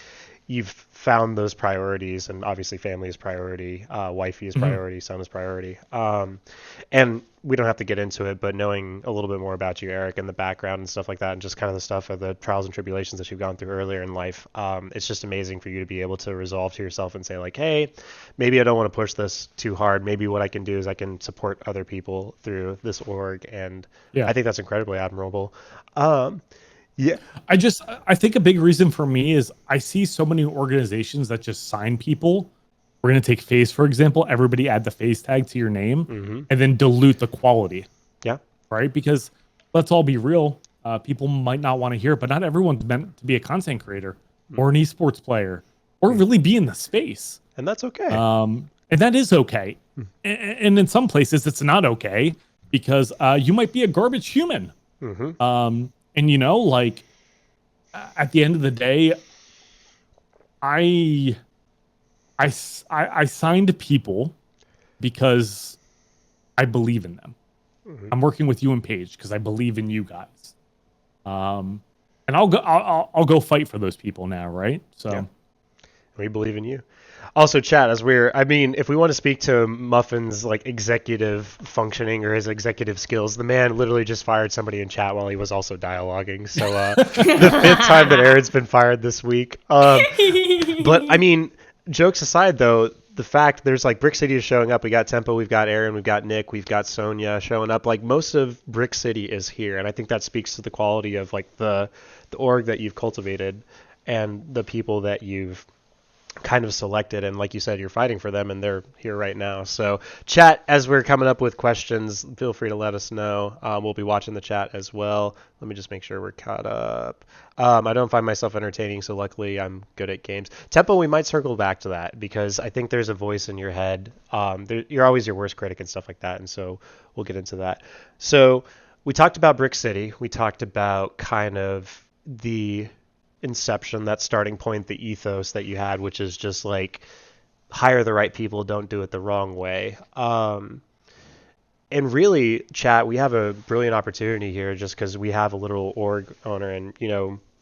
you've found those priorities, and obviously family is priority, wifey is priority, son is priority. And we don't have to get into it, but knowing a little bit more about you, Eric, and the background and stuff like that, and just kind of the stuff of the trials and tribulations that you've gone through earlier in life, it's just amazing for you to be able to resolve to yourself and say like, hey, maybe I don't want to push this too hard. Maybe what I can do is I can support other people through this org, and I think that's incredibly admirable. Yeah. I think a big reason for me is I see so many organizations that just sign people. We're going to take FaZe, for example. Everybody add the FaZe tag to your name and then dilute the quality. Yeah. Right? Because let's all be real. People might not want to hear it, but not everyone's meant to be a content creator or an esports player or really be in the space. And that's okay. And that is okay. And in some places, it's not okay because you might be a garbage human. And like at the end of the day, I signed people because I believe in them. I'm working with you and Paige because I believe in you guys. And I'll go fight for those people now, right? So we believe in you. Also, chat, if we want to speak to Muffin's like executive functioning or his executive skills, the man literally just fired somebody in chat while he was also dialoguing. So the 5th time that Aaron's been fired this week. But I mean, jokes aside though, the fact there's like Brick City is showing up. We got Tempo, we've got Aaron, we've got Nick, we've got Sonia showing up. Like most of Brick City is here, and I think that speaks to the quality of like the org that you've cultivated and the people that you've kind of selected, and like you said, you're fighting for them and they're here right now. So chat, as we're coming up with questions, feel free to let us know. We'll be watching the chat as well. Let me just make sure we're caught up. I don't find myself entertaining, so luckily I'm good at games. Tempo, we might circle back to that because I think there's a voice in your head. You're always your worst critic and stuff like that, and so we'll get into that. So we talked about Brick City. We talked about kind of the inception, that starting point, the ethos that you had, which is just like hire the right people, don't do it the wrong way. And really, chat, we have a brilliant opportunity here just because we have a little org owner, and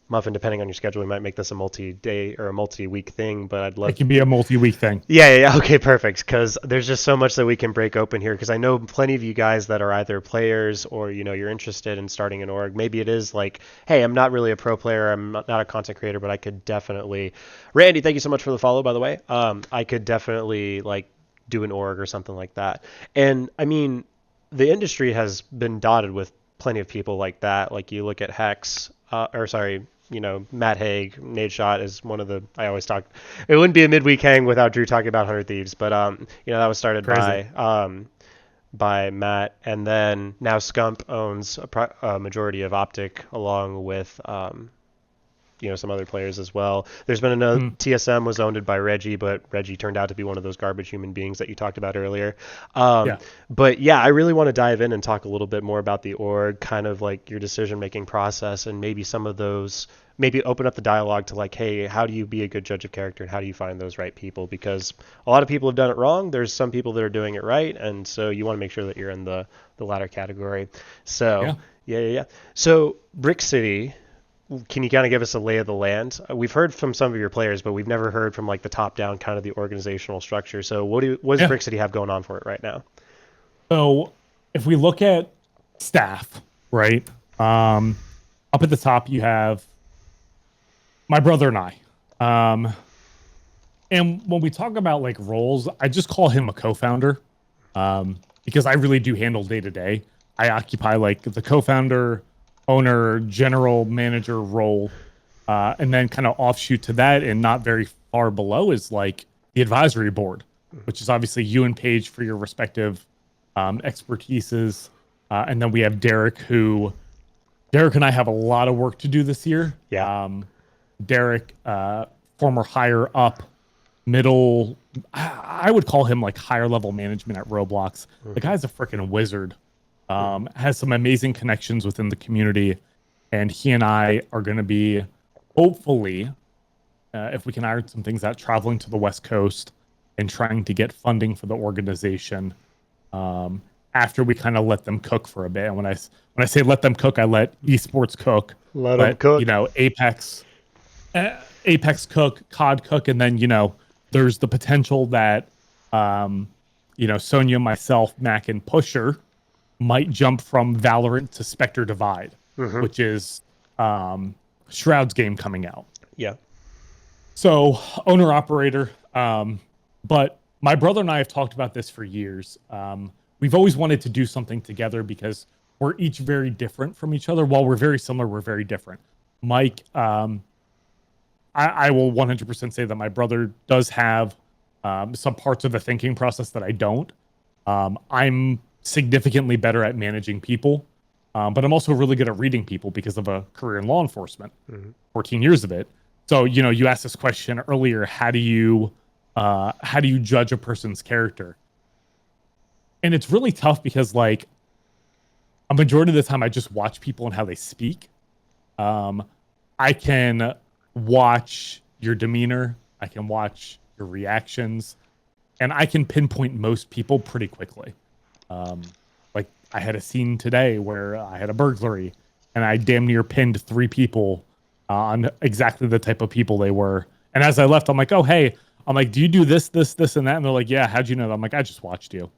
Muffin, depending on your schedule, we might make this a multi-day or a multi-week thing, but I'd love... It can be a multi-week thing. Yeah. Okay, perfect. Because there's just so much that we can break open here. Because I know plenty of you guys that are either players or, you're interested in starting an org. Maybe it is like, hey, I'm not really a pro player. I'm not a content creator, but I could definitely... Randy, thank you so much for the follow, by the way. I could definitely like do an org or something like that. And I mean, the industry has been dotted with plenty of people like that. Like you look at Hex, Matt Haig, Nate Shot is one of the, I always talk, it wouldn't be a midweek hang without Drew talking about 100 Thieves, but that was started by Matt, and then now Scump owns a majority of Optic along with some other players as well. There's been another TSM was owned by Reggie, but Reggie turned out to be one of those garbage human beings that you talked about earlier. But yeah, I really want to dive in and talk a little bit more about the org, kind of like your decision-making process, and maybe some of those, maybe open up the dialogue to like, hey, how do you be a good judge of character, and how do you find those right people? Because a lot of people have done it wrong. There's some people that are doing it right, and so you want to make sure that you're in the latter category. So yeah. So Brick City, can you kind of give us a lay of the land? We've heard from some of your players, but we've never heard from like the top down kind of the organizational structure. So what does Brick City have going on for it right now? So if we look at staff, right, up at the top you have my brother and I. And when we talk about like roles, I just call him a co-founder because I really do handle day to day. I occupy like the co-founder, owner, general manager role, and then kind of offshoot to that and not very far below is like the advisory board, which is obviously you and Paige for your respective expertises, and then we have Derek and I have a lot of work to do this year. Derek, former higher up middle, I would call him like higher level management at Roblox. The guy's a freaking wizard. Has some amazing connections within the community, and he and I are going to be, hopefully, if we can iron some things out, traveling to the West Coast and trying to get funding for the organization after we kind of let them cook for a bit. And when I say let them cook, I let eSports cook. Let them cook. Apex cook, COD cook, and then, there's the potential that, Sonia, myself, Mac, and Pusher might jump from Valorant to Spectre Divide, which is Shroud's game coming out. Yeah. So owner operator, but my brother and I have talked about this for years. We've always wanted to do something together because we're each very different from each other. While we're very similar, we're very different. Mike, I will 100% say that my brother does have some parts of the thinking process that I don't. I'm significantly better at managing people, but I'm also really good at reading people because of a career in law enforcement, 14 years of it. So, you asked this question earlier, how do you judge a person's character? And it's really tough because like a majority of the time I just watch people and how they speak. I can watch your demeanor, I can watch your reactions, and I can pinpoint most people pretty quickly. Like I had a scene today where I had a burglary and I damn near pinned 3 people on exactly the type of people they were. And as I left, I'm like, oh, hey, I'm like, do you do this, and that? And they're like, yeah, how'd you know that? I'm like, I just watched you.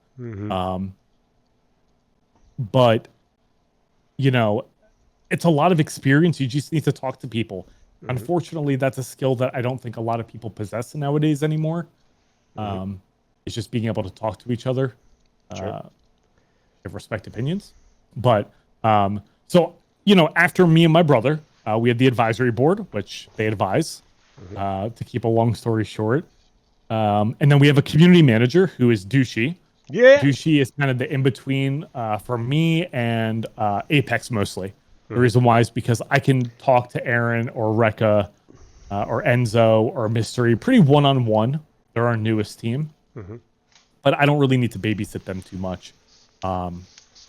But it's a lot of experience. You just need to talk to people. Unfortunately, that's a skill that I don't think a lot of people possess nowadays anymore. It's just being able to talk to each other. Have respect opinions. But so after me and my brother, we had the advisory board, which they advise, to keep a long story short. And then we have a community manager who is Douchey. Yeah. Douchey is kind of the in-between for me and Apex mostly. The reason why is because I can talk to Aaron or Rekka or Enzo or Mystery pretty one-on-one. They're our newest team. But I don't really need to babysit them too much. But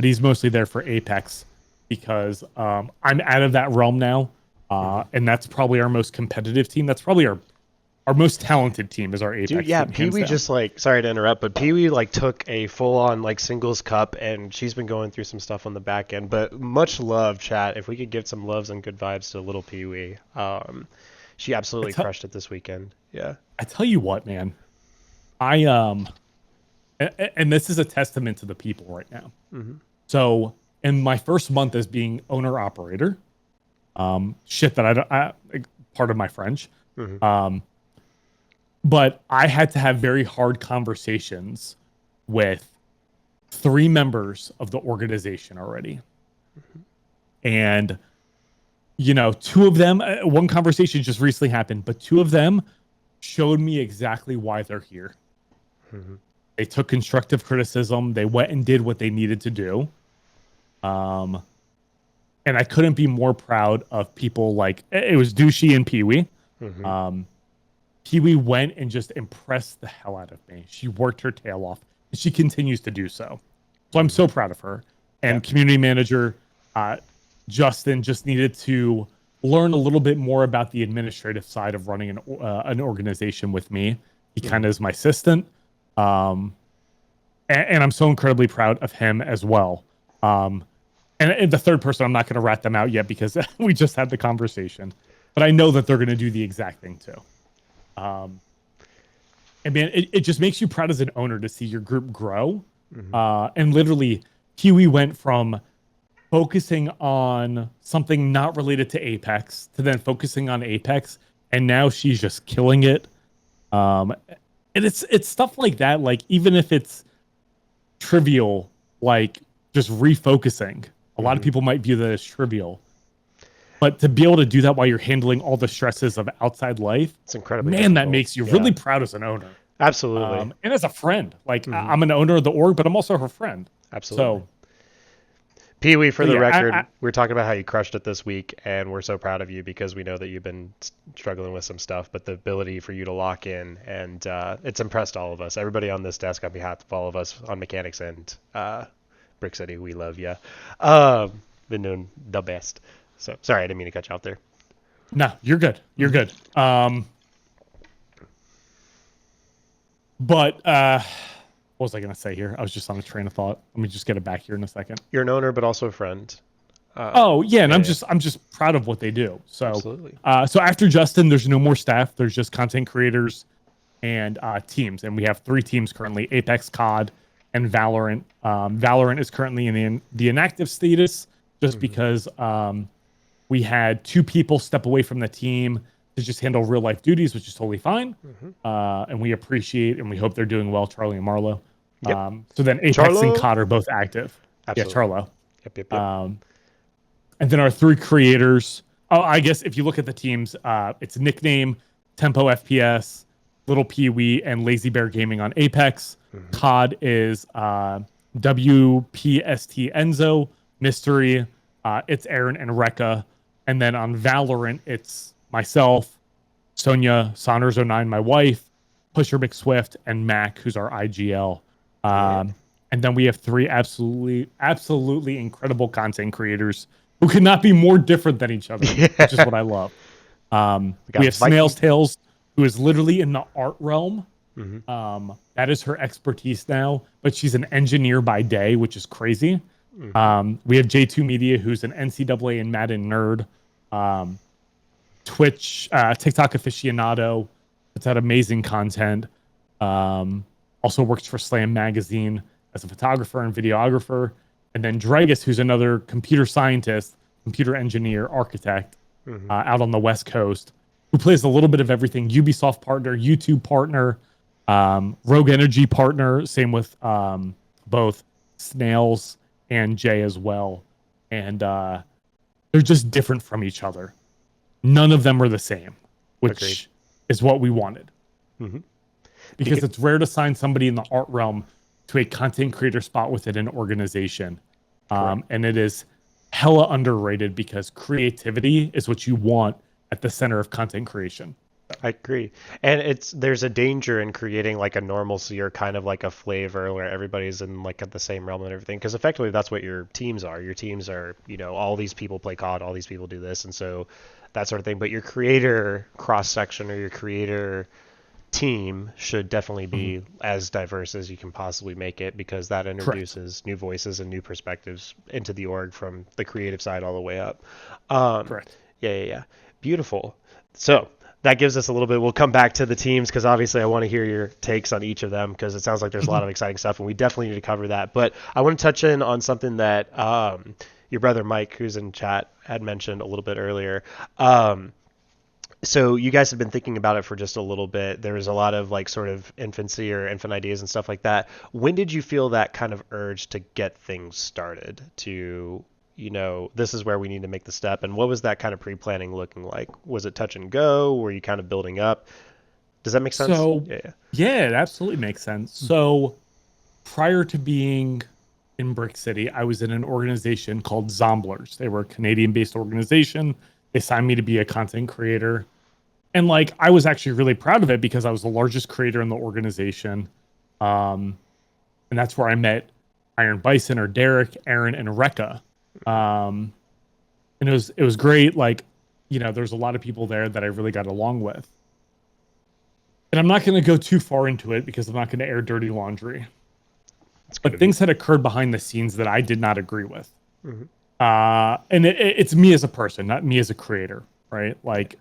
he's mostly there for Apex because I'm out of that realm now. And that's probably our most competitive team. That's probably our most talented team is our Apex team. Yeah, Pee-wee just like, sorry to interrupt, but Pee-wee like took a full-on like singles cup, and she's been going through some stuff on the back end. But much love, chat. If we could give some loves and good vibes to little Pee-wee. She absolutely crushed it this weekend. Yeah. I tell you what, man. And this is a testament to the people right now. So in my first month as being owner operator, shit that I part of my French, but I had to have very hard conversations with 3 members of the organization already. And two of them, one conversation just recently happened, but two of them showed me exactly why they're here. Mm-hmm. They took constructive criticism. They went and did what they needed to do. And I couldn't be more proud of people like, it was Douchey and Pee-wee. Mm-hmm. Pee-wee went and just impressed the hell out of me. She worked her tail off, and she continues to do so. So I'm so proud of her. And community manager Justin just needed to learn a little bit more about the administrative side of running an organization with me. He kind of is my assistant. And I'm so incredibly proud of him as well. And the third person, I'm not going to rat them out yet because we just had the conversation. But I know that they're going to do the exact thing too. And man, it just makes you proud as an owner to see your group grow. Mm-hmm. And literally, Kiwi went from focusing on something not related to Apex to then focusing on Apex, and now she's just killing it. And it's stuff like that. Like, even if it's trivial, like just refocusing, a lot of people might view that as trivial. But to be able to do that while you're handling all the stresses of outside life, it's incredibly difficult. That makes you really proud as an owner. Absolutely. And as a friend, like I'm an owner of the org, but I'm also her friend. Absolutely. So, Pee-wee, for the record, we're talking about how you crushed it this week, and we're so proud of you because we know that you've been struggling with some stuff, but the ability for you to lock in, and it's impressed all of us. Everybody on this desk, on behalf of all of us on Mechanyx and Brick City, we love you. Been doing the best. So sorry, I didn't mean to cut you out there. No, you're good. You're good. But what was I going to say here? I was just on a train of thought. Let me just get it back here in a second. You're an owner, but also a friend. And I'm just proud of what they do. So, absolutely. So after Justin, there's no more staff. There's just content creators and teams, and we have 3 teams currently: Apex, COD, and Valorant. Valorant is currently in the inactive status just because we had 2 people step away from the team to just handle real life duties, which is totally fine. And we appreciate and we hope they're doing well, Charlie and Marlo. Yep. So then Apex and COD are both active. Absolutely. Yeah, Charlo. Yep. And then our 3 creators. Oh, I guess if you look at the teams, it's Nickname, Tempo FPS, Little Pee-wee, and Lazy Bear Gaming on Apex. COD is WPST Enzo, Mystery, it's Aaron and Rekka. And then on Valorant, it's myself, Sonia, Saunders09, my wife, Pusher McSwift, and Mac, who's our IGL. And then we have 3 absolutely incredible content creators who could not be more different than each other, which is what I love. We have Snail's Tales, who is literally in the art realm. That is her expertise now, but she's an engineer by day, which is crazy. We have J2 Media, who's an NCAA and Madden nerd. Twitch, TikTok aficionado. It's had amazing content. Also works for Slam Magazine as a photographer and videographer. And then Dragus, who's another computer scientist, computer engineer, architect out on the West Coast, who plays a little bit of everything. Ubisoft partner, YouTube partner, Rogue Energy partner. Same with both Snails and Jay as well. And they're just different from each other. None of them are the same, which is what we wanted. Because it's rare to sign somebody in the art realm to a content creator spot within an organization. And it is hella underrated because creativity is what you want at the center of content creation. I agree. And there's a danger in creating like a normalcy or kind of like a flavor where everybody's in like at the same realm and everything. Because effectively that's what your teams are. Your teams are, all these people play COD, all these people do this. And so that sort of thing. But your creator cross section or your creator team should definitely be as diverse as you can possibly make it, because that introduces new voices and new perspectives into the org from the creative side all the way up. Correct. Yeah. Beautiful. So that gives us a little bit. We'll come back to the teams because obviously I want to hear your takes on each of them because it sounds like there's a lot of exciting stuff and we definitely need to cover that. But I want to touch in on something that your brother Mike, who's in chat, had mentioned a little bit earlier. So you guys have been thinking about it for just a little bit. There was a lot of like sort of infancy or infant ideas and stuff like that. When did you feel that kind of urge to get things started, to this is where we need to make the step? And what was that kind of pre-planning looking like? Was it touch and go? Were you kind of building up? Does that make sense? So, yeah, it absolutely makes sense. So prior to being in Brick City, I was in an organization called Zomblers. They were a Canadian-based organization. They signed me to be a content creator. And like, I was actually really proud of it because I was the largest creator in the organization. And that's where I met Iron Bison, or Derek, Aaron, and Rekka. And it was great. Like, there's a lot of people there that I really got along with. And I'm not going to go too far into it because I'm not going to air dirty laundry. But things had occurred behind the scenes that I did not agree with. Mm-hmm. And it's me as a person, not me as a creator, right? Like,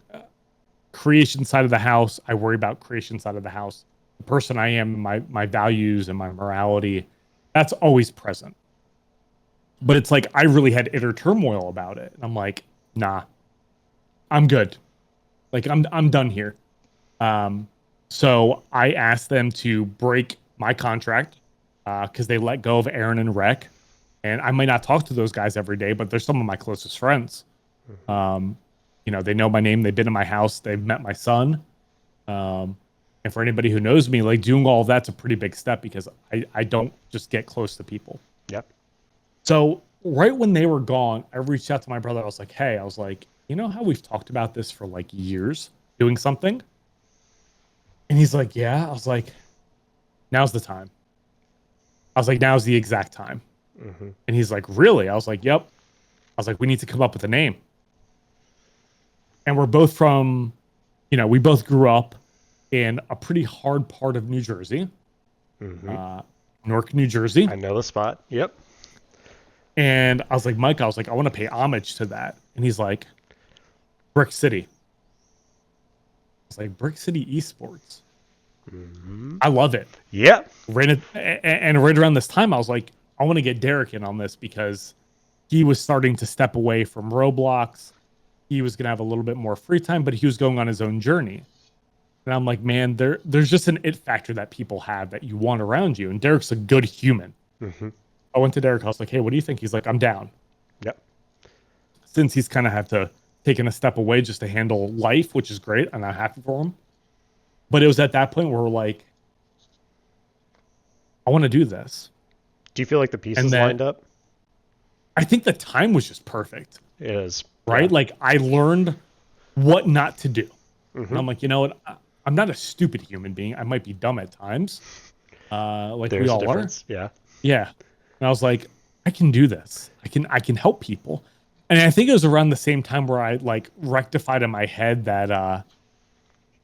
creation side of the house, I worry about creation side of the house. The person I am, my values and my morality, that's always present. But it's like I really had inner turmoil about it. And I'm like, nah, I'm good. Like, I'm done here. So I asked them to break my contract because they let go of Aaron and Rek. And I might not talk to those guys every day, but they're some of my closest friends. Mm-hmm. They know my name. They've been in my house. They've met my son. And for anybody who knows me, like, doing all of that's a pretty big step because I don't just get close to people. Yep. So right when they were gone, I reached out to my brother. I was like, hey, you know how we've talked about this for like years, doing something? And he's like, yeah. I was like, now's the time. I was like, now's the exact time. Mm-hmm. And he's like, really? I was like, yep. I was like, we need to come up with a name. And we're both from, we both grew up in a pretty hard part of New Jersey. Mm-hmm. Newark, New Jersey. I know the spot. Yep. And I was like, Mike, I want to pay homage to that. And he's like, Brick City. I was like, Brick City eSports. Mm-hmm. I love it. Yeah. And right around this time, I was like, I want to get Derek in on this because he was starting to step away from Roblox. He was going to have a little bit more free time, but he was going on his own journey. And I'm like, man, there's just an it factor that people have that you want around you. And Derek's a good human. Mm-hmm. I went to Derek. I was like, hey, what do you think? He's like, I'm down. Yep. Since he's kind of had to taken a step away just to handle life, which is great. I'm not happy for him. But it was at that point where we're like, I want to do this. Do you feel like the pieces lined up? I think the time was just perfect. It is. Right? Yeah. Like, I learned what not to do. Mm-hmm. And I'm like, you know what? I'm not a stupid human being. I might be dumb at times. Like There's we all are. Yeah. Yeah. And I was like, I can do this. I can help people. And I think it was around the same time where I like rectified in my head that I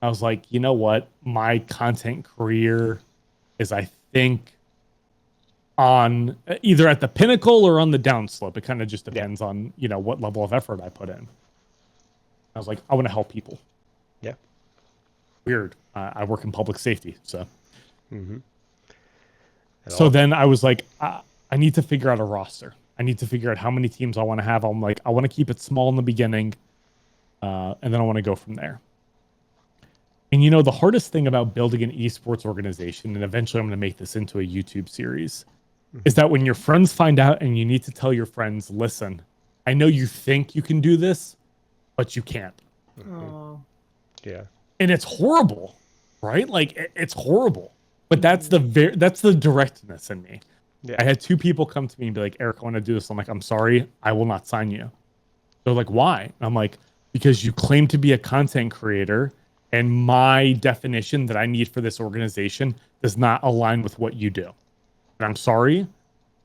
was like, you know what? My content career is, I think, on either at the pinnacle or on the downslope. It kind of just depends on, what level of effort I put in. I was like, I want to help people. Yeah. Weird. I work in public safety, so. Mm-hmm. So then I was like, I need to figure out a roster. I need to figure out how many teams I want to have. I'm like, I want to keep it small in the beginning, and then I want to go from there. And the hardest thing about building an esports organization, and eventually I'm going to make this into a YouTube series, is that when your friends find out and you need to tell your friends, listen, I know you think you can do this, but you can't. Oh. Yeah. And it's horrible, right? Like, it's horrible. But that's the directness in me. Yeah. I had two people come to me and be like, Eric, I want to do this. I'm like, I'm sorry, I will not sign you. They're like, why? And I'm like, because you claim to be a content creator, and my definition that I need for this organization does not align with what you do. And I'm sorry,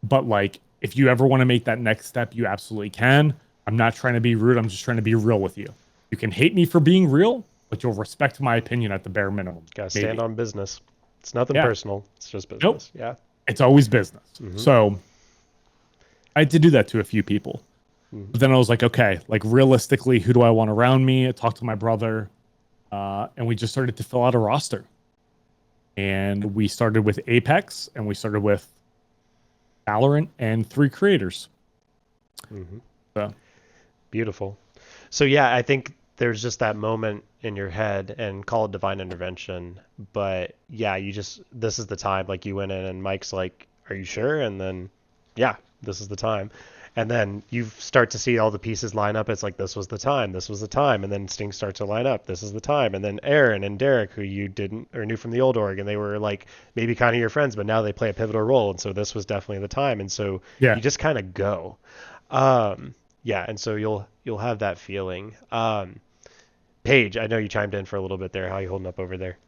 but like, if you ever want to make that next step, you absolutely can. I'm not trying to be rude. I'm just trying to be real with you. You can hate me for being real, but you'll respect my opinion at the bare minimum. Gotta stand on business. It's nothing personal. It's just business. Nope. Yeah. It's always business. Mm-hmm. So I had to do that to a few people. Mm-hmm. But then I was like, okay, like realistically, who do I want around me? I talked to my brother, and we just started to fill out a roster. And we started with Apex, and we started with Valorant, and 3 creators. Mm-hmm. So beautiful. So yeah, I think there's just that moment in your head, and call it divine intervention. But yeah, this is the time. Like, you went in and Mike's like, are you sure? And then, yeah, this is the time. And then you start to see all the pieces line up. It's like, this was the time, this was the time. And then things start to line up. This is the time. And then Aaron and Derek, who you didn't or knew from the old org, and they were like maybe kind of your friends, but now they play a pivotal role. And so this was definitely the time. And so you just kind of go. Yeah. And so you'll have that feeling. Paige, I know you chimed in for a little bit there. How are you holding up over there?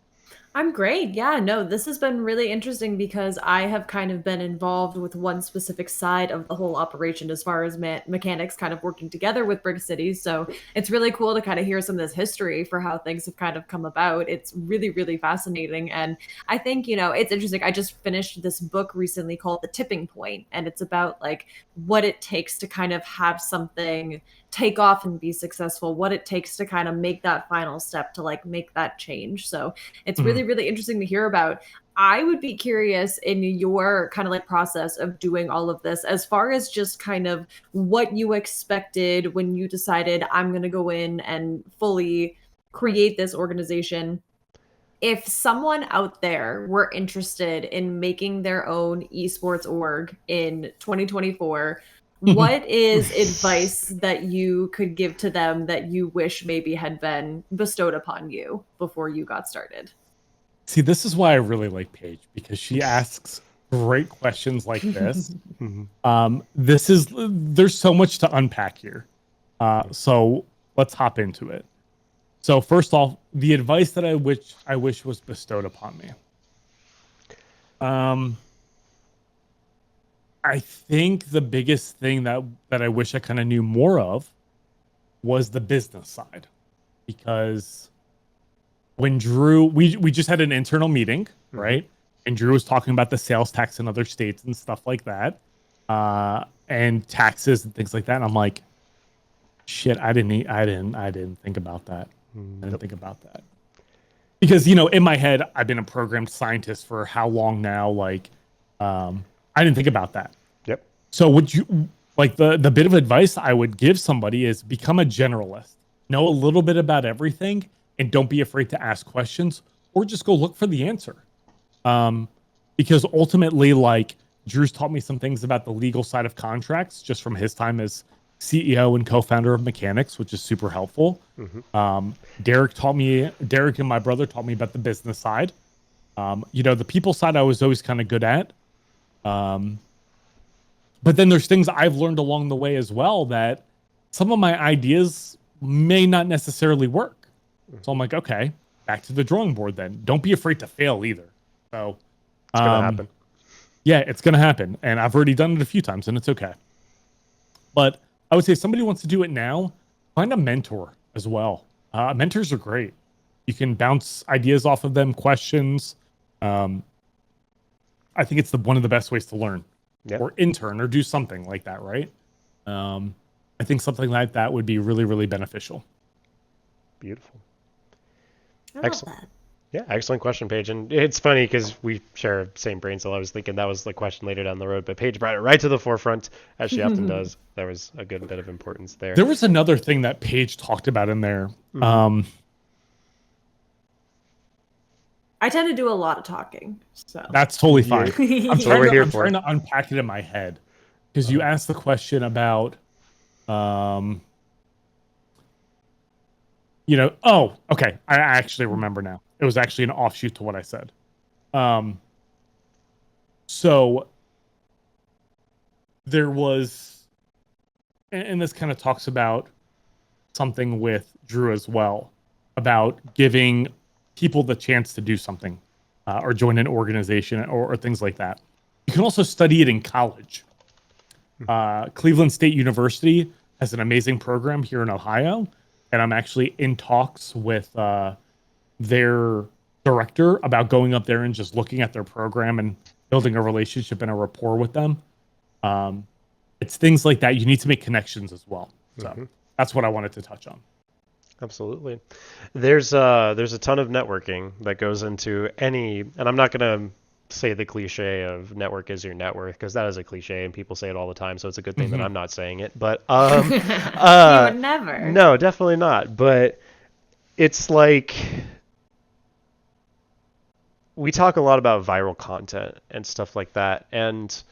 I'm great. Yeah, no, this has been really interesting because I have kind of been involved with one specific side of the whole operation as far as Mechanyx kind of working together with Brick City. So it's really cool to kind of hear some of this history for how things have kind of come about. It's really, really fascinating. And I think, it's interesting. I just finished this book recently called The Tipping Point, and it's about like what it takes to kind of have something take off and be successful, what it takes to kind of make that final step to like make that change. So it's really, really interesting to hear about. I would be curious in your kind of like process of doing all of this, as far as just kind of what you expected when you decided I'm going to go in and fully create this organization. If someone out there were interested in making their own esports org in 2024, what is advice that you could give to them that you wish maybe had been bestowed upon you before you got started? See, this is why I really like Paige, because she asks great questions like this. There's so much to unpack here. So let's hop into it. So first off, the advice that I wish was bestowed upon me. I think the biggest thing that I wish I kind of knew more of was the business side, because when Drew, we just had an internal meeting, right? And Drew was talking about the sales tax in other states and stuff like that, and taxes and things like that. And I'm like, shit, I didn't think about that. I didn't think about that. Because, in my head, I've been a programmed scientist for how long now? Like, I didn't think about that. Yep. So would you like the bit of advice I would give somebody is become a generalist. Know a little bit about everything and don't be afraid to ask questions, or just go look for the answer. Because ultimately, like, Drew's taught me some things about the legal side of contracts just from his time as CEO and co-founder of Mechanyx, which is super helpful. Derek and my brother taught me about the business side. The people side I was always kind of good at. But then there's things I've learned along the way as well that some of my ideas may not necessarily work. So I'm like, okay, back to the drawing board then. Don't be afraid to fail either. So it's gonna happen. Yeah, it's gonna happen. And I've already done it a few times and it's okay. But I would say if somebody wants to do it now, find a mentor as well. Mentors are great. You can bounce ideas off of them, questions. I think it's one of the best ways to learn. Yep. Or intern or do something like that, right? I think something like that would be really, really beneficial. Beautiful. Excellent. Yeah, excellent question, Paige. And it's funny because we share same brain cell. I was thinking that was the question later down the road, but Paige brought it right to the forefront, as she often does. There was a good bit of importance there. There was another thing that Paige talked about in there. I tend to do a lot of talking, so that's totally fine. I'm trying to unpack it in my head, because you asked the question about, okay, I actually remember now. It was actually an offshoot to what I said. So there was, and this kind of talks about something with Drew as well, about giving people the chance to do something or join an organization or things like that. You can also study it in college. Cleveland State University has an amazing program here in Ohio, and I'm actually in talks with their director about going up there and just looking at their program and building a relationship and a rapport with them. It's things like that. You need to make connections as well. So that's what I wanted to touch on. Absolutely. There's a ton of networking that goes into any, and I'm not going to say the cliche of network is your net worth, because that is a cliche and people say it all the time. So it's a good thing that I'm not saying it, but, you would never. No, definitely not. But it's like, we talk a lot about viral content and stuff like that. And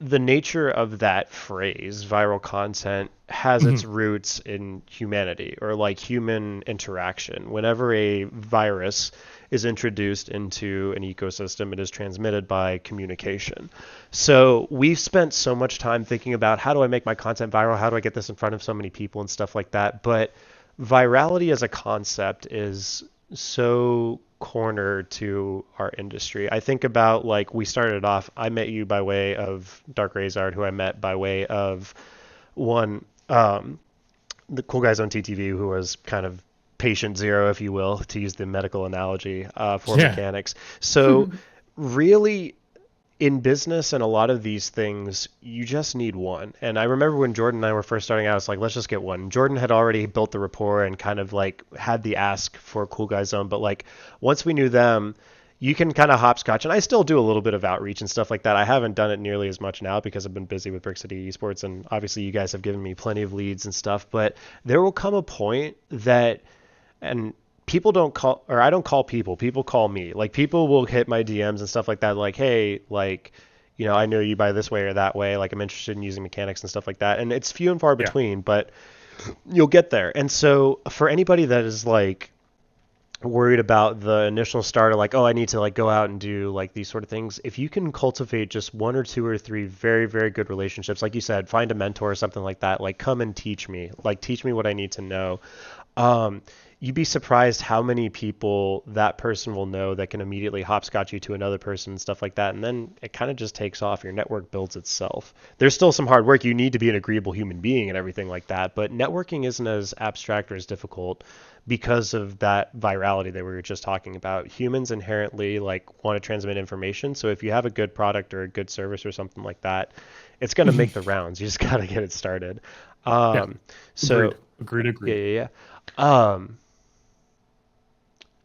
the nature of that phrase, viral content, has its roots in humanity or like human interaction. Whenever a virus is introduced into an ecosystem, it is transmitted by communication. So we've spent so much time thinking about how do I make my content viral? How do I get this in front of so many people and stuff like that? But virality as a concept is so corner to our industry. I think about like we started off, I met you by way of Dark Razard, who I met by way of one the cool guys on TTV who was kind of patient zero, if you will, to use the medical analogy for Mechanyx. So really in business and a lot of these things, you just need one. And I remember when Jordan and I were first starting out, it's like, let's just get one. Jordan had already built the rapport and kind of like had the ask for Cool Guy Zone. But like once we knew them, you can kind of hopscotch. And I still do a little bit of outreach and stuff like that. I haven't done it nearly as much now because I've been busy with Brick City Esports. And obviously you guys have given me plenty of leads and stuff. But there will come a point that, and people don't call, or I don't call people call me. Like people will hit my DMs and stuff like that. Like, hey, like, you know, I know you by this way or that way. Like I'm interested in using Mechanyx and stuff like that. And it's few and far between, but you'll get there. And so for anybody that is like worried about the initial start, like, oh, I need to like go out and do like these sort of things. If you can cultivate just one or two or three very, very good relationships, like you said, find a mentor or something like that, like come and teach me what I need to know. You'd be surprised how many people that person will know that can immediately hopscotch you to another person and stuff like that. And then it kind of just takes off. Your network builds itself. There's still some hard work. You need to be an agreeable human being and everything like that. But networking isn't as abstract or as difficult because of that virality that we were just talking about. Humans inherently like want to transmit information. So if you have a good product or a good service or something like that, it's going to make the rounds. You just got to get it started. So agreed. Yeah.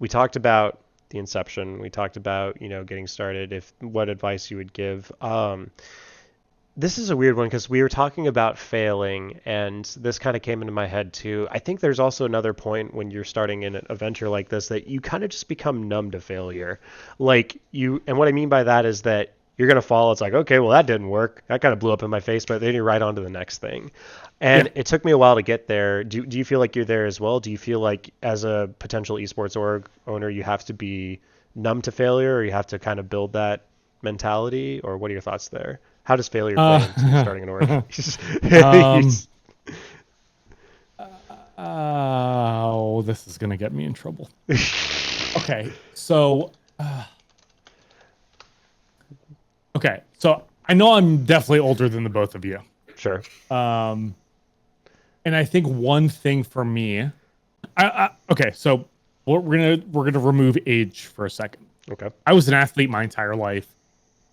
We talked about the inception. We talked about, you know, getting started, what advice you would give. This is a weird one because we were talking about failing and this kind of came into my head too. I think there's also another point when you're starting in a venture like this that you kind of just become numb to failure. And what I mean by that is that you're going to fall. It's like, okay, well, that didn't work. That kind of blew up in my face, but then you're right on to the next thing. And it took me a while to get there. Do you feel like you're there as well? Do you feel like as a potential esports org owner, you have to be numb to failure or you have to kind of build that mentality? Or what are your thoughts there? How does failure play into starting an org? Oh, this is going to get me in trouble. Okay, so... Okay, so I know I'm definitely older than the both of you. Sure. And I think one thing for me, okay, so we're gonna remove age for a second. Okay. I was an athlete my entire life.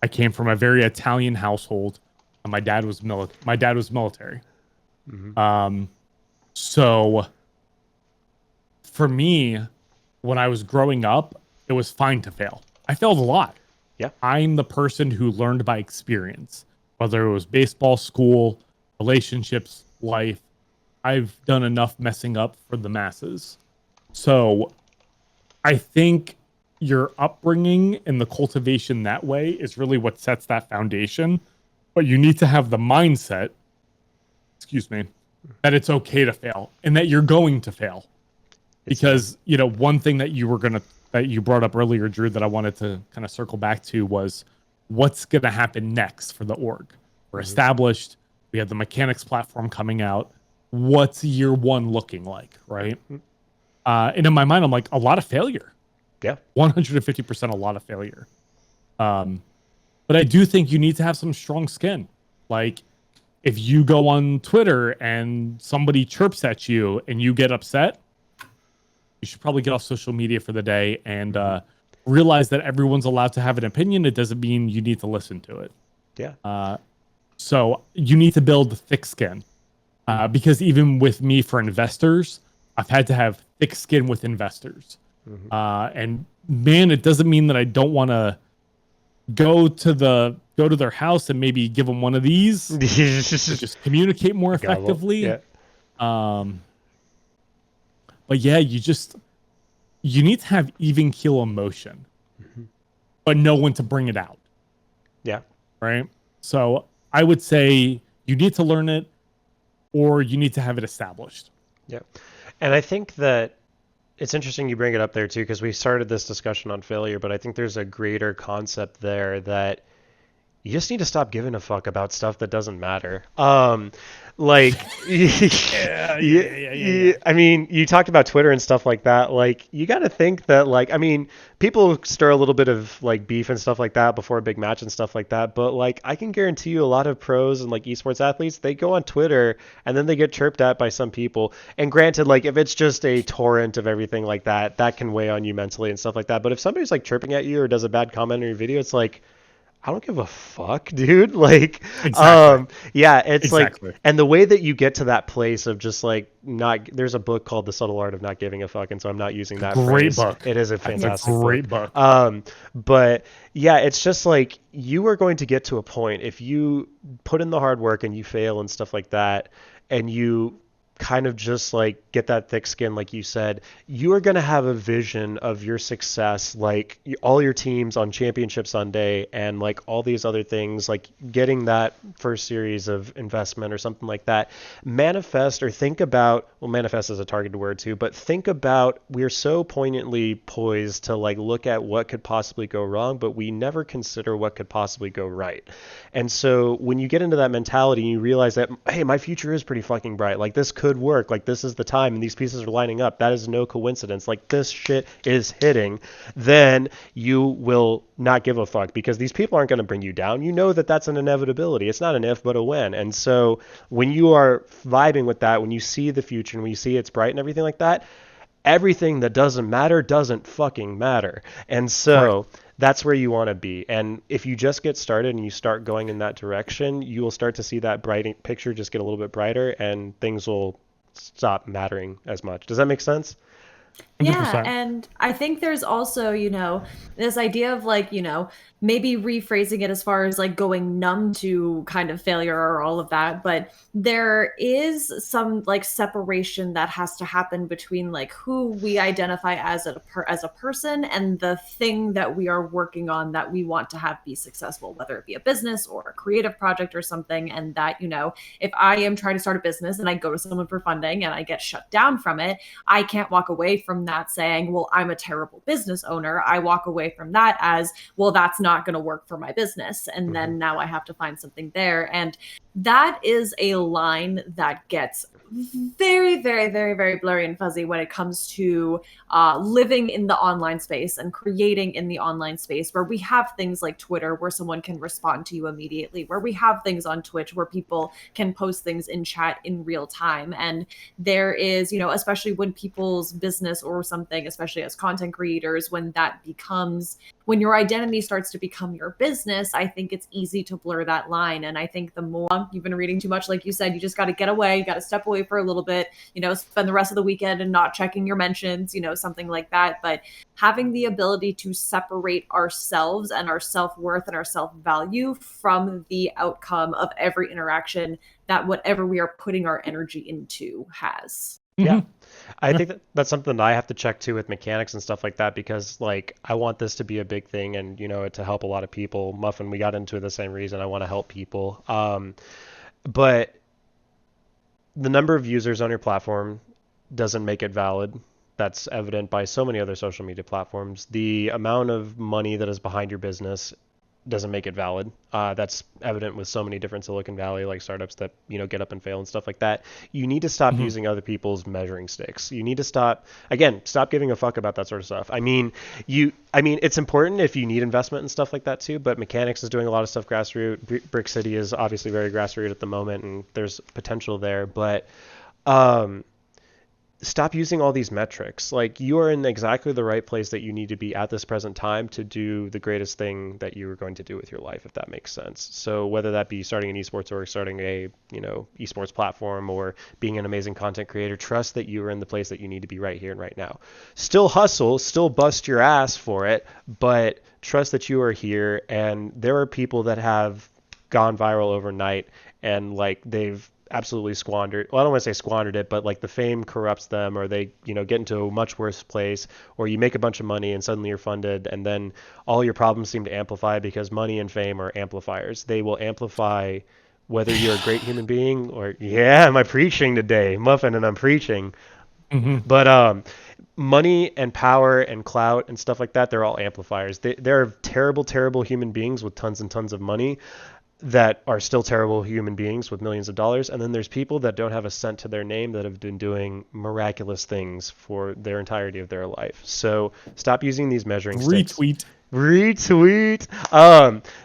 I came from a very Italian household, and my dad was military. Mm-hmm. So for me, when I was growing up, it was fine to fail. I failed a lot. Yeah. I'm the person who learned by experience, whether it was baseball, school, relationships, life. I've done enough messing up for the masses. So I think your upbringing and the cultivation that way is really what sets that foundation. But you need to have the mindset, that it's okay to fail and that you're going to fail. Because, you know, one thing that you brought up earlier, Drew, that I wanted to kind of circle back to was what's going to happen next for the org. We're established. We have the Mechanyx platform coming out. What's year one looking like, right? And in my mind, I'm like, a lot of failure. Yeah. 150% a lot of failure. But I do think you need to have some strong skin. Like, if you go on Twitter and somebody chirps at you and you get upset, you should probably get off social media for the day and realize that everyone's allowed to have an opinion. It doesn't mean you need to listen to it. Yeah. So you need to build thick skin. Because even with me for investors, I've had to have thick skin with investors. Mm-hmm. And man, it doesn't mean that I don't want to go to their house and maybe give them one of these to just communicate more effectively. Yeah. But yeah, you need to have even keel emotion, but know when to bring it out. Yeah. Right. So I would say you need to learn it or you need to have it established. Yeah. And I think that it's interesting you bring it up there too, because we started this discussion on failure, but I think there's a greater concept there that you just need to stop giving a fuck about stuff that doesn't matter. Like, yeah. I mean, you talked about Twitter and stuff like that. Like, you got to think that, like, I mean, people stir a little bit of like beef and stuff like that before a big match and stuff like that. But like, I can guarantee you, a lot of pros and like esports athletes, they go on Twitter and then they get chirped at by some people. And granted, like, if it's just a torrent of everything like that, that can weigh on you mentally and stuff like that. But if somebody's like chirping at you or does a bad comment on your video, it's like, I don't give a fuck, dude. Like, exactly. Yeah, it's exactly. Like, and the way that you get to that place of just like not, there's a book called The Subtle Art of Not Giving a Fuck, and so I'm not using that great phrase. Book. It is a fantastic great book. But yeah, it's just like, you are going to get to a point if you put in the hard work and you fail and stuff like that, and you kind of just like get that thick skin, like you said, you are going to have a vision of your success, like all your teams on Championship Sunday and like all these other things, like getting that first series of investment or something like that. Manifest, or think about, well, manifest is a targeted word too, but think about, we're so poignantly poised to like look at what could possibly go wrong, but we never consider what could possibly go right. And so when you get into that mentality and you realize that, hey, my future is pretty fucking bright, like this could work, like this is the time and these pieces are lining up, that is no coincidence, like this shit is hitting, then you will not give a fuck, because these people aren't going to bring you down. You know that that's an inevitability. It's not an if but a when. And so when you are vibing with that, when you see the future and when you see it's bright and everything like that, everything that doesn't matter doesn't fucking matter. And so right. That's where you want to be. And if you just get started and you start going in that direction, you will start to see that bright picture just get a little bit brighter and things will stop mattering as much. Does that make sense? 100%. Yeah, and I think there's also, this idea of like, maybe rephrasing it as far as like going numb to kind of failure or all of that, but there is some like separation that has to happen between like who we identify as a person and the thing that we are working on that we want to have be successful, whether it be a business or a creative project or something. And that, if I am trying to start a business and I go to someone for funding and I get shut down from it, I can't walk away from that saying, well, I'm a terrible business owner. I walk away from that as, well, that's not going to work for my business. And then now I have to find something there. And that is a line that gets very, very, very, very blurry and fuzzy when it comes to living in the online space and creating in the online space, where we have things like Twitter where someone can respond to you immediately, where we have things on Twitch where people can post things in chat in real time. And there is, especially when people's business or something, especially as content creators, when your identity starts to become your business, I think it's easy to blur that line. And I think the more you've been reading too much, like you said, you just got to get away, you got to step away for a little bit, spend the rest of the weekend and not checking your mentions, something like that. But having the ability to separate ourselves and our self-worth and our self-value from the outcome of every interaction that whatever we are putting our energy into has. Yeah. I think that's something that I have to check too with Mechanyx and stuff like that, because like I want this to be a big thing and to help a lot of people. Muffn, we got into it the same reason. I want to help people. But the number of users on your platform doesn't make it valid. That's evident by so many other social media platforms. The amount of money that is behind your business doesn't make it valid. That's evident with so many different Silicon Valley like startups that get up and fail and stuff like that. You need to stop using other people's measuring sticks. You need to stop giving a fuck about that sort of stuff. I mean it's important if you need investment and stuff like that too, but Mechanyx is doing a lot of stuff grassroots. Brick City is obviously very grassroots at the moment and there's potential there, but stop using all these metrics. Like, you are in exactly the right place that you need to be at this present time to do the greatest thing that you are going to do with your life, if that makes sense. So whether that be starting an esports or starting a, esports platform or being an amazing content creator, trust that you are in the place that you need to be right here and right now. Still hustle, still bust your ass for it, but trust that you are here. And there are people that have gone viral overnight and like they've absolutely squandered, well, I don't want to say squandered it, but like the fame corrupts them, or they get into a much worse place, or you make a bunch of money and suddenly you're funded and then all your problems seem to amplify, because money and fame are amplifiers. They will amplify whether you're a great human being or am I preaching today, Muffin, and I'm preaching. But money and power and clout and stuff like that, they're all amplifiers. There are terrible, terrible human beings with tons and tons of money that are still terrible human beings with millions of dollars. And then there's people that don't have a cent to their name that have been doing miraculous things for their entirety of their life. So stop using these measuring sticks. Retweet.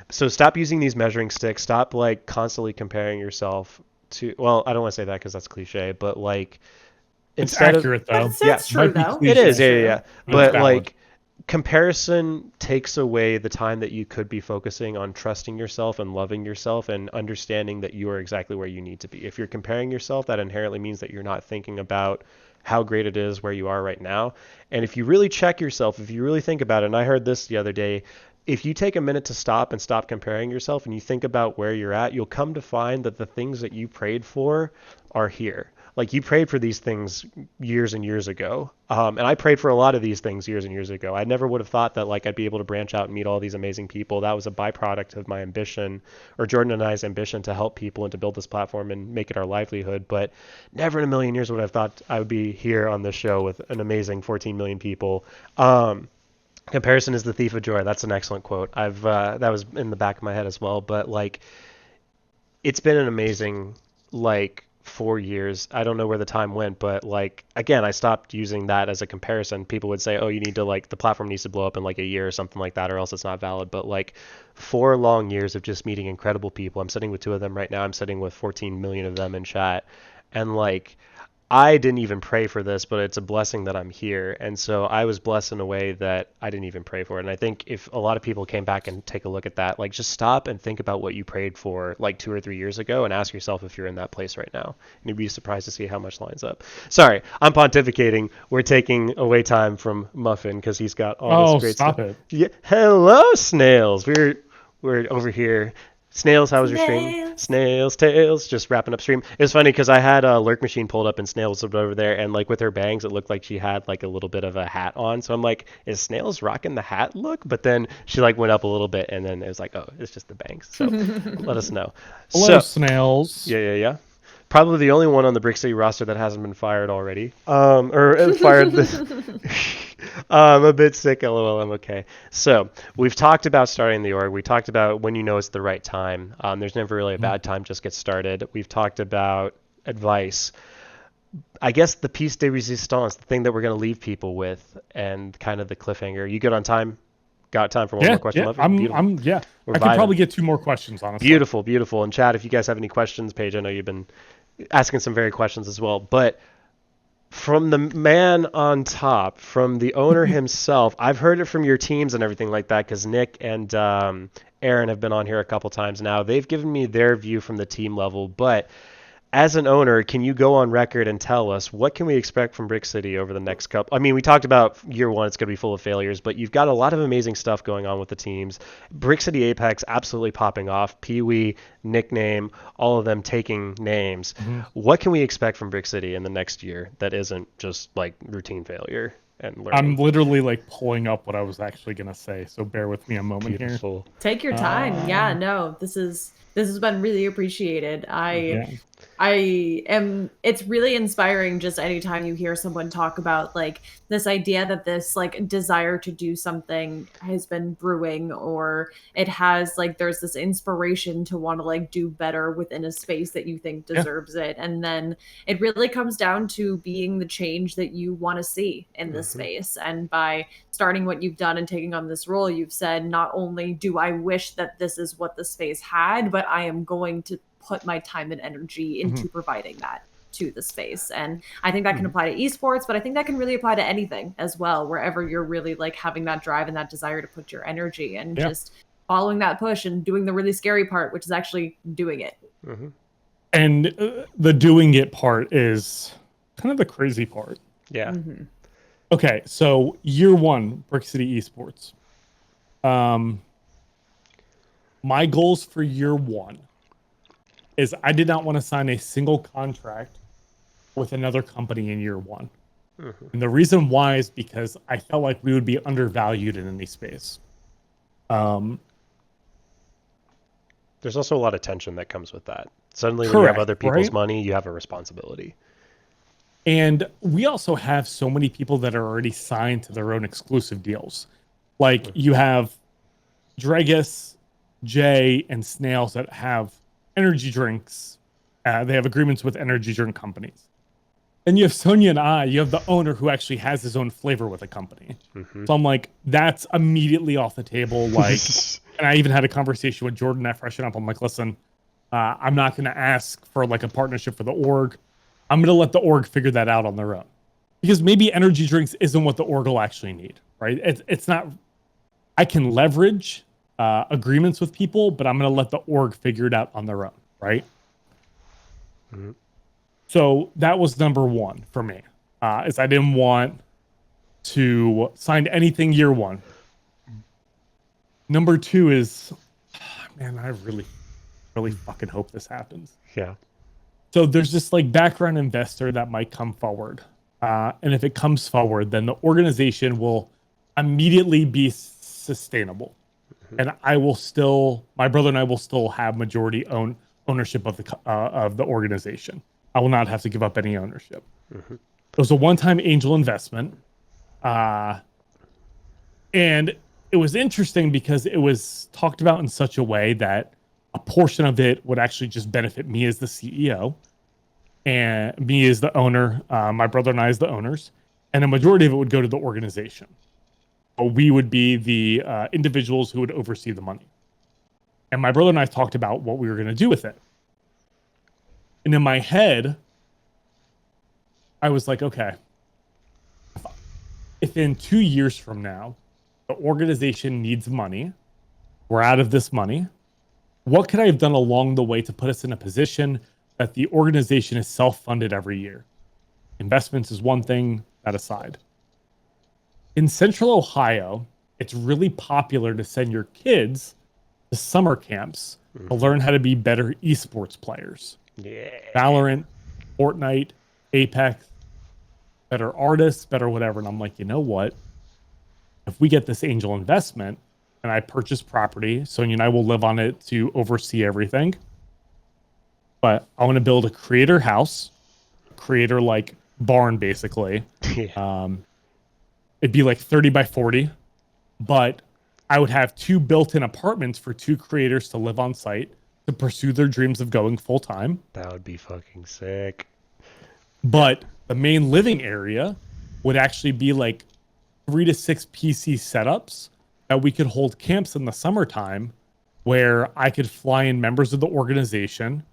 So stop using these measuring sticks. Stop like constantly comparing yourself to, well, I don't want to say that because that's cliche, but like, it's accurate though. It's true though. It is, yeah. But valid. like, comparison takes away the time that you could be focusing on trusting yourself and loving yourself and understanding that you are exactly where you need to be. If you're comparing yourself, that inherently means that you're not thinking about how great it is where you are right now. And if you really check yourself, if you really think about it, and I heard this the other day, if you take a minute to stop and stop comparing yourself and you think about where you're at, you'll come to find that the things that you prayed for are here. Like, you prayed for these things years and years ago. And I prayed for a lot of these things years and years ago. I never would have thought that like I'd be able to branch out and meet all these amazing people. That was a byproduct of my ambition, or Jordan and I's ambition, to help people and to build this platform and make it our livelihood. But never in a million years would I have thought I would be here on this show with an amazing 14 million people. Comparison is the thief of joy. That's an excellent quote. That was in the back of my head as well. But like, it's been an amazing, like, 4 years. I don't know where the time went, but like, again, I stopped using that as a comparison. People would say, oh, you need to, like, the platform needs to blow up in like a year or something like that, or else it's not valid. But like, 4 long years of just meeting incredible people. I'm sitting with 2 of them right now. I'm sitting with 14 million of them in chat. And like, I didn't even pray for this, but it's a blessing that I'm here. And so I was blessed in a way that I didn't even pray for it. And I think if a lot of people came back and take a look at that, like, just stop and think about what you prayed for like 2 or 3 years ago and ask yourself if you're in that place right now. And you'd be surprised to see how much lines up. Sorry, I'm pontificating. We're taking away time from Muffin because he's got all this great stuff. It. Yeah. Hello, snails. We're over here. Snails, how was your stream? Snails, tails, just wrapping up stream. It was funny because I had a lurk machine pulled up and Snails was over there, and like with her bangs, it looked like she had like a little bit of a hat on. So I'm like, is Snails rocking the hat look? But then she like went up a little bit, and then it was like, oh, it's just the bangs. So let us know. Hello, Snails. Yeah. Probably the only one on the Brick City roster that hasn't been fired already. Or fired this. I'm a bit sick, lol, I'm okay. So we've talked about starting the org. We talked about when you know it's the right time. There's never really a bad time, just get started. We've talked about advice. I guess the piece de resistance, the thing that we're going to leave people with, and kind of the cliffhanger. You good on time? Got time for one more question? Yeah, I could probably get 2 more questions, honestly. Beautiful. And Chad, if you guys have any questions, Paige, I know you've been asking some very questions as well, but from the man on top, from the owner himself, I've heard it from your teams and everything like that, because Nick and Aaron have been on here a couple times now. They've given me their view from the team level, but as an owner, can you go on record and tell us what can we expect from Brick City over the next couple? I mean, we talked about year 1, it's going to be full of failures, but you've got a lot of amazing stuff going on with the teams. Brick City Apex absolutely popping off. Pee-wee, nickname, all of them taking names. What can we expect from Brick City in the next year that isn't just like routine failure and learning? I'm literally like pulling up what I was actually going to say, so bear with me a moment here. Take your time. Yeah, no, this has been really appreciated. It's really inspiring just anytime you hear someone talk about like this idea that this like desire to do something has been brewing, or it has like, there's this inspiration to want to like do better within a space that you think deserves it. And then it really comes down to being the change that you want to see in this space. And by starting what you've done and taking on this role, you've said, not only do I wish that this is what the space had, but I am going to put my time and energy into providing that to the space. And I think that can apply to esports, but I think that can really apply to anything as well, wherever you're really like having that drive and that desire to put your energy and just following that push and doing the really scary part, which is actually doing it. And the doing it part is kind of the crazy part. Yeah. Okay, so year 1, Brick City Esports. My goals for year 1 is I did not want to sign a single contract with another company in year 1. And the reason why is because I felt like we would be undervalued in any space. There's also a lot of tension that comes with that. Suddenly, when you have other people's money, you have a responsibility. And we also have so many people that are already signed to their own exclusive deals. Like you have Dragus, Jay, and Snails that have energy drinks. They have agreements with energy drink companies. And you have Sonia and I, you have the owner who actually has his own flavor with a company. So I'm like, that's immediately off the table. Like, and I even had a conversation with Jordan at Freshen Up. I'm like, listen, I'm not going to ask for like a partnership for the org. I'm going to let the org figure that out on their own. Because maybe energy drinks isn't what the org will actually need, right? It's not, I can leverage agreements with people, but I'm going to let the org figure it out on their own, right? So that was number one for me, is I didn't want to sign anything year one. Number two is, man, I really fucking hope this happens. Yeah. So there's this like background investor that might come forward. And if it comes forward, then the organization will immediately be sustainable. And my brother and I will still have majority ownership of the organization. I will not have to give up any ownership. It was a one-time angel investment. And it was interesting because it was talked about in such a way that a portion of it would actually just benefit me as the CEO and me as the owner, my brother and I as the owners, and a majority of it would go to the organization. We would be the individuals who would oversee the money. And my brother and I talked about what we were going to do with it. And in my head, I was like, okay, if in 2 years from now, the organization needs money, we're out of this money, what could I have done along the way to put us in a position that the organization is self-funded every year? Investments is one thing, that aside. In Central Ohio, it's really popular to send your kids to summer camps to learn how to be better eSports players. Yeah. Valorant, Fortnite, Apex, better artists, better whatever. And I'm like, you know what? If we get this angel investment and I purchase property, Sonia and I will live on it to oversee everything. But I want to build a creator house, creator like barn, basically. Yeah. It'd be like 30 by 40, but I would have 2 built-in apartments for 2 creators to live on site to pursue their dreams of going full time. That would be fucking sick. But the main living area would actually be like 3 to 6 PC setups that we could hold camps in the summertime where I could fly in members of the organization.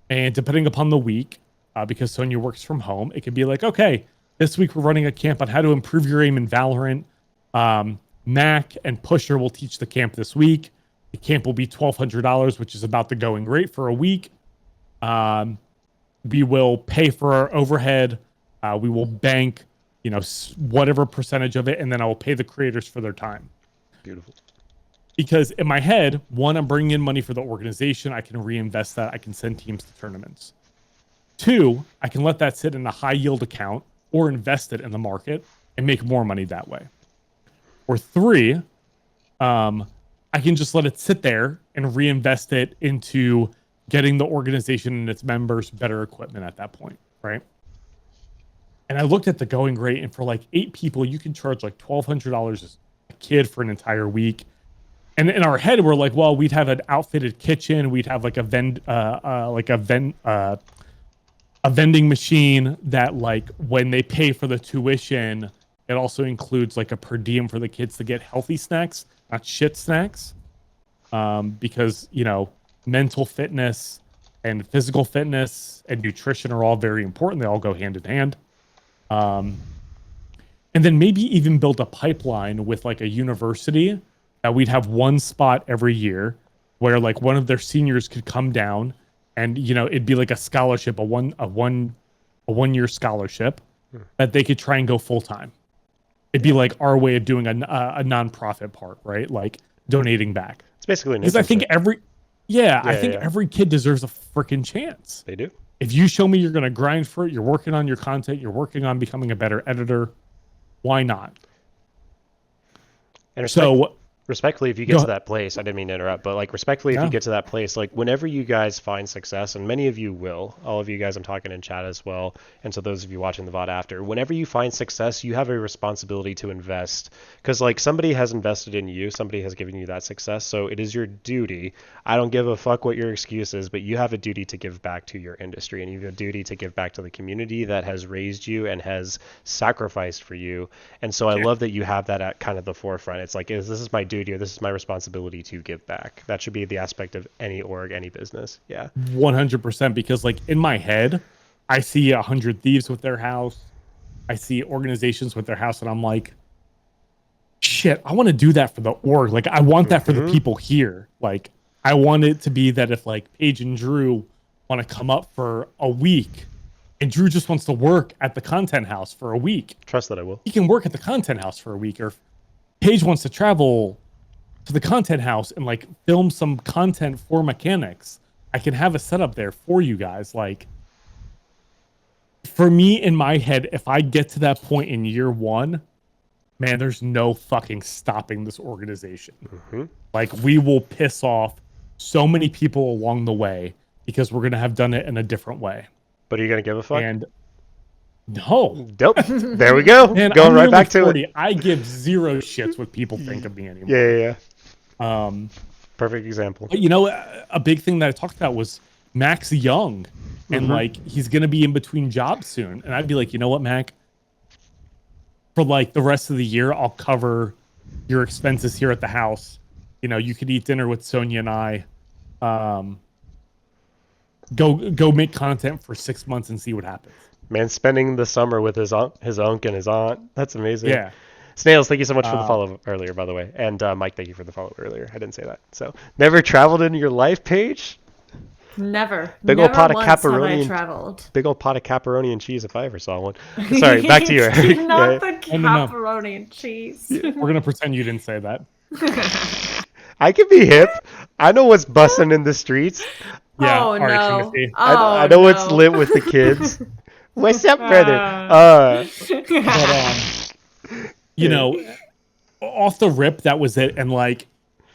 And depending upon the week, because Sonia works from home, it could be like, okay, this week we're running a camp on how to improve your aim in Valorant. Mac and Pusher will teach the camp this week. The camp will be $1,200, which is about the going rate for a week. We will pay for our overhead. We will bank, whatever percentage of it, and then I will pay the creators for their time. Beautiful. Because in my head, one, I'm bringing in money for the organization. I can reinvest that. I can send teams to tournaments. 2, I can let that sit in a high yield account or invest it in the market and make more money that way. Or 3, I can just let it sit there and reinvest it into getting the organization and its members better equipment at that point, right? And I looked at the going rate, and for like 8 people, you can charge like $1,200 a kid for an entire week. And in our head, we're like, well, we'd have an outfitted kitchen, we'd have like a vending machine that, like, when they pay for the tuition, it also includes like a per diem for the kids to get healthy snacks, not shit snacks. Because, mental fitness and physical fitness and nutrition are all very important. They all go hand in hand. And then maybe even build a pipeline with like a university that we'd have one spot every year where like one of their seniors could come down and, it'd be like a scholarship, a one-year scholarship that they could try and go full time. It'd be like our way of doing a nonprofit part, right? Like donating back. It's basically because I think every kid deserves a freaking chance. They do. If you show me you're going to grind for it, you're working on your content, you're working on becoming a better editor, why not? And so Respectfully, if you get to that place, I didn't mean to interrupt, but like respectfully, if you get to that place, like whenever you guys find success, and many of you will, all of you guys I'm talking in chat as well, and so those of you watching the VOD after, whenever you find success, you have a responsibility to invest, because like somebody has invested in you, somebody has given you that success, so it is your duty. I don't give a fuck what your excuse is, but you have a duty to give back to your industry, and you have a duty to give back to the community that has raised you and has sacrificed for you, and so I love that you have that at kind of the forefront. It's like, this is my duty, or this is my responsibility to give back. That should be the aspect of any org, any business. Yeah. 100%, because like in my head, I see 100 Thieves with their house. I see organizations with their house, and I'm like, shit, I want to do that for the org. Like, I want that for the people here. Like, I want it to be that if like Paige and Drew want to come up for a week, and Drew just wants to work at the content house for a week. Trust that I will. He can work at the content house for a week, or if Paige wants to travel to the content house and like film some content for Mechanyx, I can have a setup there for you guys. Like, for me in my head, if I get to that point in year one, man, there's no fucking stopping this organization. Like, we will piss off so many people along the way because we're gonna have done it in a different way. But are you gonna give a fuck? And no. Nope. There we go. Man, Going I'm right back to 40. it. I give zero shits what people think of me anymore. Yeah. Perfect example. But you know, a big thing that I talked about was Max Young, and like he's gonna be in between jobs soon, and I'd be like, you know what, Mac? For like the rest of the year, I'll cover your expenses here at the house. You know, you could eat dinner with Sonia and I. Go make content for 6 months and see what happens. Man, spending the summer with his uncle and his aunt. That's amazing. Yeah. Snails, thank you so much for the follow earlier, by the way. And Mike, thank you for the follow earlier. I didn't say that. So, never traveled in your life, Paige? Never. Big Never old pot of once have pepperoni. I traveled. Big old pot of pepperoni and cheese if I ever saw one. Sorry, back to you, Eric. Not the pepperoni and cheese. We're gonna pretend you didn't say that. I can be hip. I know what's bussing in the streets. Yeah. Oh, all right, no. Timothy. I know what's lit with the kids. What's up, brother? You know, off the rip, that was it. And like,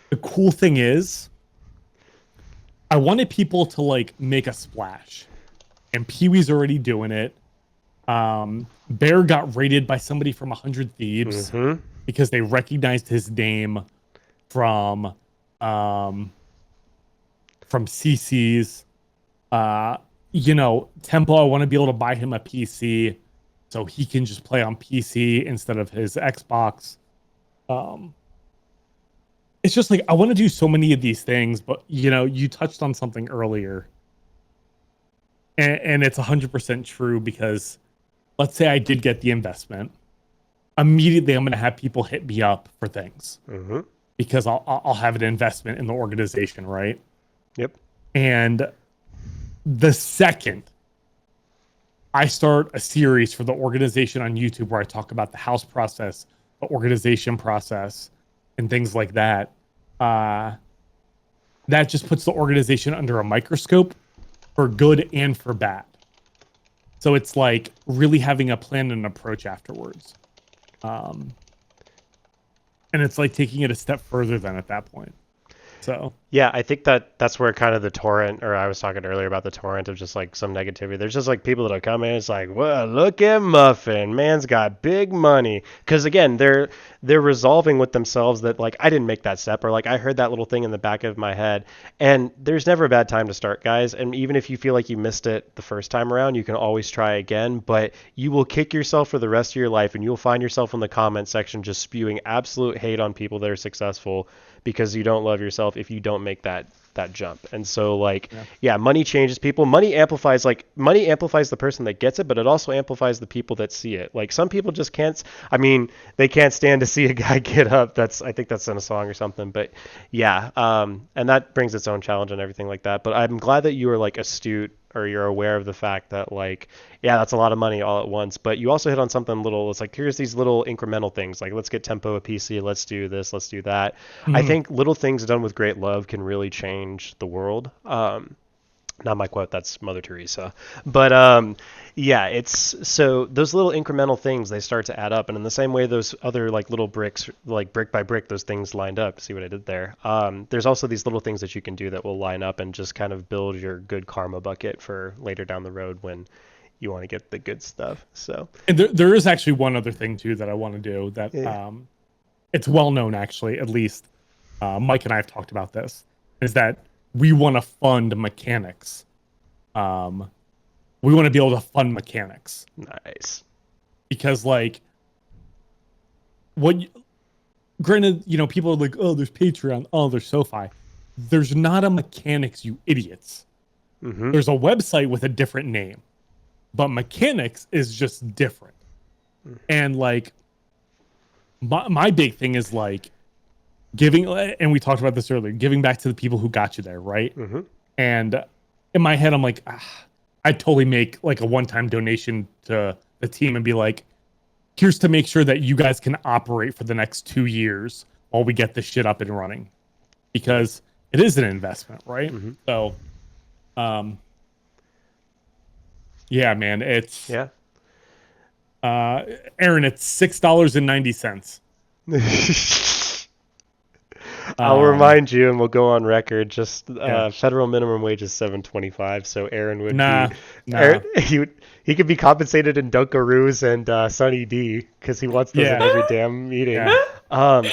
the cool thing is, I wanted people to like make a splash, and Pee-wee's already doing it. Bear got raided by somebody from 100 Thieves because they recognized his name from CC's. You know, Tempo, I want to be able to buy him a PC so he can just play on PC instead of his Xbox. It's just like, I want to do so many of these things, but you know, you touched on something earlier, and it's 100% true, because let's say I did get the investment, immediately I'm going to have people hit me up for things because I'll have an investment in the organization, right? Yep. And the second I start a series for the organization on YouTube where I talk about the house process, the organization process, and things like that, that just puts the organization under a microscope for good and for bad. So it's like really having a plan and approach afterwards. And it's like taking it a step further than at that point. So yeah, I think that's where kind of the torrent, or I was talking earlier about the torrent of just like some negativity. There's just like people that'll come in. It's like, well, look at Muffin, man's got big money. Because again, they're resolving with themselves that like I didn't make that step, or like I heard that little thing in the back of my head. And there's never a bad time to start, guys. And even if you feel like you missed it the first time around, you can always try again. But you will kick yourself for the rest of your life, and you'll find yourself in the comment section just spewing absolute hate on people that are successful because you don't love yourself if you don't make that jump. And so like, yeah, money changes people. Money amplifies the person that gets it, but it also amplifies the people that see it. Like some people just can't, I mean, they can't stand to see a guy get up. I think that's in a song or something, but yeah. And that brings its own challenge and everything like that. But I'm glad that you are like astute, or you're aware of the fact that like, yeah, that's a lot of money all at once, but you also hit on something little. It's like, here's these little incremental things. Like, let's get Tempo a PC. Let's do this. Let's do that. I think little things done with great love can really change the world. Not my quote, that's Mother Teresa. But yeah, it's so those little incremental things, they start to add up, and in the same way those other like little bricks, like brick by brick, those things lined up. See what I did there? There's also these little things that you can do that will line up and just kind of build your good karma bucket for later down the road when you want to get the good stuff. So, and there is actually one other thing too that I want to do that it's well known, actually, at least Mike and I have talked about this, is that we want to fund Mechanyx. We want to be able to fund Mechanyx. Nice. Because like granted, people are like, oh, there's Patreon, oh, there's SoFi. There's not a Mechanyx, you idiots. Mm-hmm. There's a website with a different name, but Mechanyx is just different. And like my big thing is like giving, and we talked about this earlier, giving back to the people who got you there, right? Mm-hmm. And in my head, I'm like, I'd totally make like a one-time donation to the team and be like, here's to make sure that you guys can operate for the next 2 years while we get this shit up and running, because it is an investment, right? Mm-hmm. So, yeah, man, it's Aaron, it's $6.90. I'll remind you, and we'll go on record. Just federal minimum wage is $7.25, so Aaron would Aaron, he could be compensated in Dunkaroos and Sunny D because he wants those in every damn meeting. That's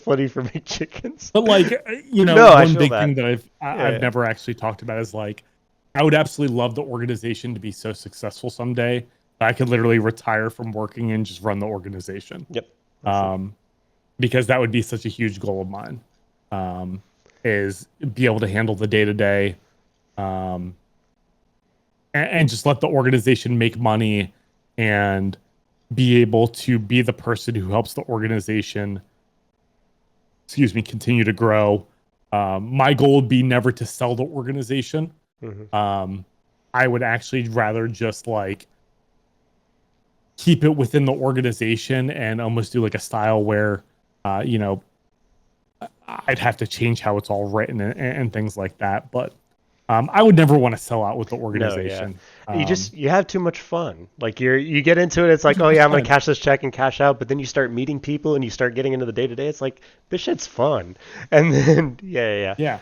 plenty for McChickens. But like, one big thing that I've never actually talked about is like, I would absolutely love the organization to be so successful someday that I could literally retire from working and just run the organization. Yep. Because that would be such a huge goal of mine, is be able to handle the day-to-day, and just let the organization make money and be able to be the person who helps the organization, continue to grow. My goal would be never to sell the organization. Mm-hmm. I would actually rather just like keep it within the organization and almost do like a style where, I'd have to change how it's all written and things like that. But I would never want to sell out with the organization. No, yeah. You have too much fun. Like you get into it, it's like, oh yeah, I'm gonna cash this check and cash out. But then you start meeting people and you start getting into the day to day. It's like, this shit's fun. And then yeah.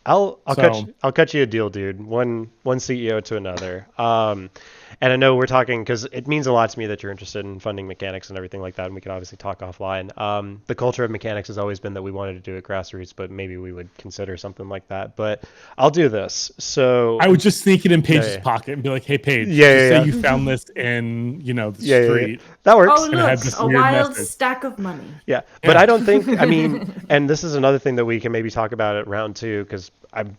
I'll cut you a deal, dude. One CEO to another. And I know we're talking because it means a lot to me that you're interested in funding Mechanyx and everything like that, and we can obviously talk offline. The culture of Mechanyx has always been that we wanted to do it grassroots, but maybe we would consider something like that. But I'll do this. So I would just sneak it in Paige's pocket and be like, "Hey, Paige, say you found this in the street." That works. Oh, look, a wild stack of money. Yeah, but I don't think. I mean, and this is another thing that we can maybe talk about at round 2 because I'm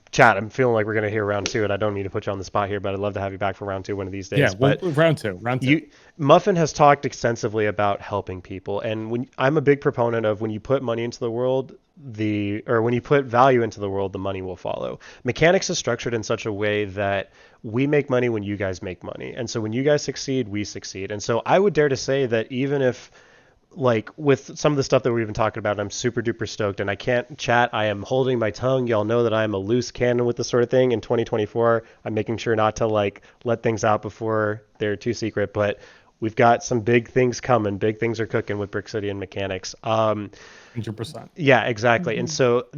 feeling like we're gonna hear round 2, and I don't mean to put you on the spot here, but I'd love to have you back for round 2 one of these days. Yeah, but round two. Muffn has talked extensively about helping people, and I'm a big proponent of when you put money into the world, when you put value into the world, the money will follow. Mechanyx is structured in such a way that we make money when you guys make money, and so when you guys succeed, we succeed. And so I would dare to say that even if, like, with some of the stuff that we've been talking about, I'm super duper stoked, and I can't chat. I am holding my tongue. Y'all know that I'm a loose cannon with this sort of thing. In 2024, I'm making sure not to like let things out before they're too secret, but we've got some big things coming. Big things are cooking with Brick City and Mechanyx. 100%. Yeah, exactly. Mm-hmm. And so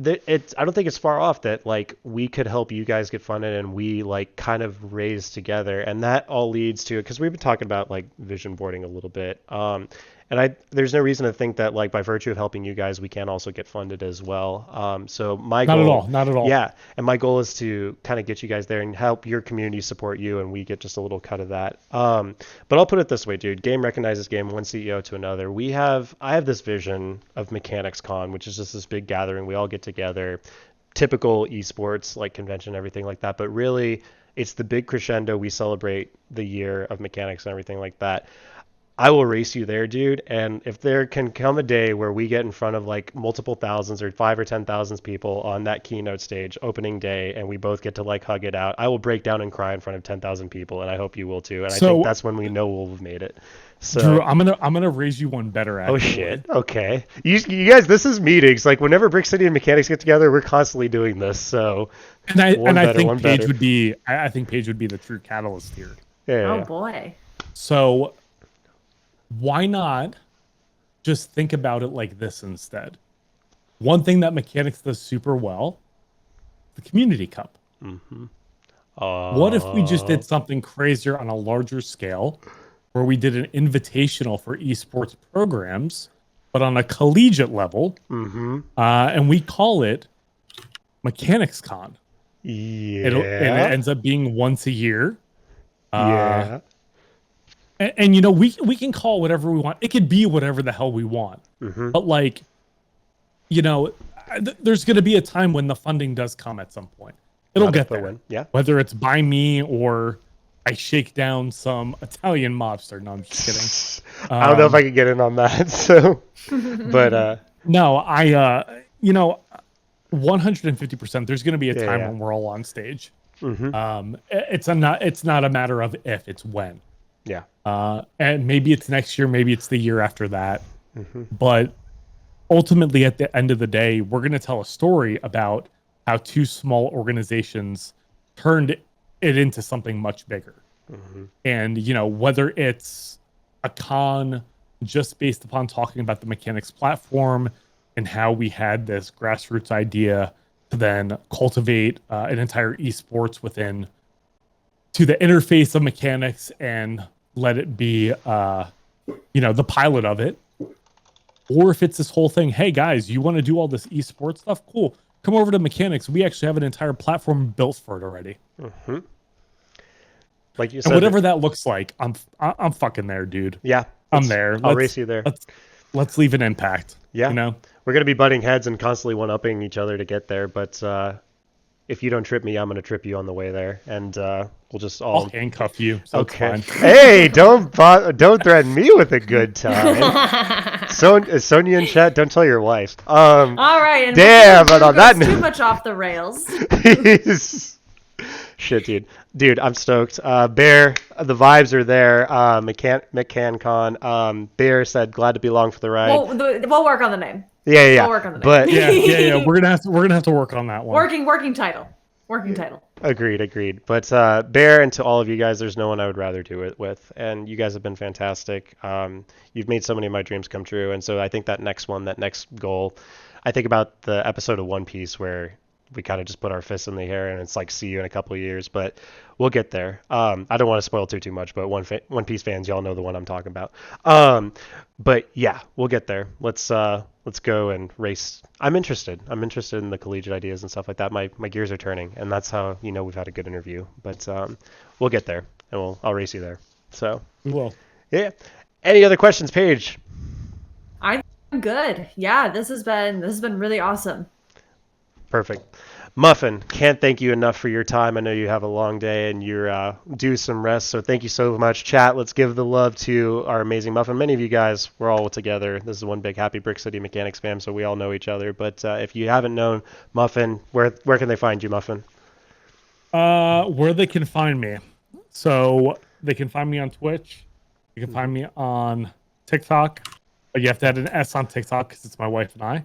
I don't think it's far off that like we could help you guys get funded, and we like kind of raise together, and that all leads to, because we've been talking about like vision boarding a little bit. And there's no reason to think that like by virtue of helping you guys, we can also get funded as well. So my goal, not at all. Yeah, and my goal is to kind of get you guys there and help your community support you, and we get just a little cut of that. But I'll put it this way, dude. Game recognizes game, one CEO to another. I have this vision of Mechanyx Con, which is just this big gathering. We all get together, typical eSports like convention, everything like that. But really, it's the big crescendo. We celebrate the year of Mechanyx and everything like that. I will race you there, dude. And if there can come a day where we get in front of like multiple thousands or 5 or 10,000 people on that keynote stage opening day, and we both get to like hug it out, I will break down and cry in front of 10,000 people, and I hope you will too. And I think that's when we know we'll have made it. So, Drew, I'm gonna raise you one better. Actually. Oh shit! Okay, you guys, this is meetings. Like whenever Brick City and Mechanyx get together, we're constantly doing this. So, I think Paige would be. I think Paige would be the true catalyst here. Yeah. Boy. So, why not just think about it like this instead? One thing that Mechanyx does super well, the Community Cup. Mm-hmm. What if we just did something crazier on a larger scale? Where we did an invitational for esports programs, but on a collegiate level, and we call it Mechanyx Con. Yeah, and it ends up being once a year. Yeah, and you know we can call whatever we want. It could be whatever the hell we want. But like, you know, there's going to be a time when the funding does come at some point. It'll get there. Yeah, whether it's by me or I shake down some Italian mobster. No, I'm just kidding. I don't know if I could get in on that. So, but no, you know, 150%. There's going to be a time when we're all on stage. It's not a matter of if, it's when. Yeah. And maybe it's next year, maybe it's the year after that. But ultimately, at the end of the day, we're going to tell a story about how two small organizations turned it into something much bigger. And you know, whether it's a con just based upon talking about the Mechanyx platform and how we had this grassroots idea to then cultivate an entire esports within to the interface of Mechanyx and let it be you know, the pilot of it, or if it's this whole thing, hey guys, you want to do all this esports stuff, cool, come over to Mechanyx. We actually have an entire platform built for it already. Like you said, and whatever that looks like, I'm fucking there, dude. Yeah, I'm there. I'll race you there. Let's leave an impact. Yeah, you know, we're gonna be butting heads and constantly one-upping each other to get there. But if you don't trip me, I'm gonna trip you on the way there, and we'll just all I'll handcuff you. So okay. It's fine. Hey, don't threaten me with a good time. Sonia in chat, don't tell your wife. All right. And damn, but on that too much off the rails. Shit, dude, I'm stoked. Bear, the vibes are there. McCanCon. Bear said, glad to be along for the ride. We'll work on the name. Yeah. We'll work on the name. But yeah. We're gonna have to work on that one. Working title. Agreed. But Bear, and to all of you guys, there's no one I would rather do it with, and you guys have been fantastic. You've made so many of my dreams come true, and so I think that next goal, I think about the episode of One Piece where we kind of just put our fists in the air and it's like, see you in a couple of years, but we'll get there. I don't want to spoil too much, but One Piece fans, y'all know the one I'm talking about. But yeah, we'll get there. Let's go and race. I'm interested in the collegiate ideas and stuff like that. My gears are turning, and that's how, you know, we've had a good interview, but we'll get there, and I'll race you there. So we will. Yeah. Any other questions, Paige? I'm good. Yeah, this has been really awesome. Perfect. Muffin, can't thank you enough for your time. I know you have a long day and you're due some rest, so thank you so much. Chat, let's give the love to our amazing Muffin. Many of you guys, we're all together. This is one big happy Brick City Mechanyx fam, so we all know each other. But if you haven't known Muffin, where can they find you, Muffin? Where they can find me. So they can find me on Twitch. You can find me on TikTok. You have to add an S on TikTok because it's my wife and I.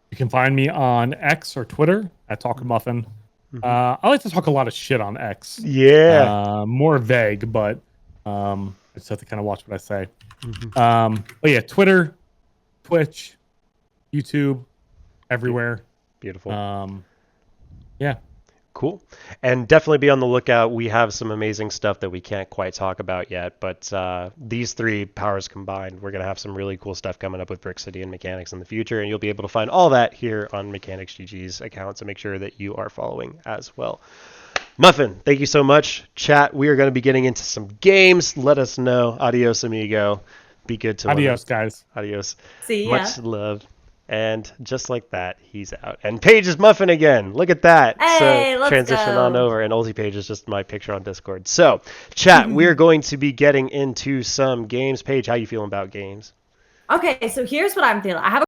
You can find me on X or Twitter at TalkinMuffin. I like to talk a lot of shit on X. Yeah. More vague, but I just have to kind of watch what I say. But yeah, Twitter, Twitch, YouTube, everywhere. Beautiful. Yeah. Cool. And definitely be on the lookout. We have some amazing stuff that we can't quite talk about yet, but these three powers combined, we're going to have some really cool stuff coming up with Brick City and Mechanyx in the future, and you'll be able to find all that here on Mechanyx GG's account, so make sure that you are following as well. Muffin, thank you so much. Chat, we are going to be getting into some games. Let us know. Adios, amigo. Be good to Adios, guys. Adios. See ya. Much love. And just like that, he's out. And Paige is Muffin again. Look at that. Hey, so let's transition go. on over. And Ulti Paige is just my picture on Discord. So, chat, we're going to be getting into some games. Paige, how you feeling about games? Okay, so here's what I'm feeling. I have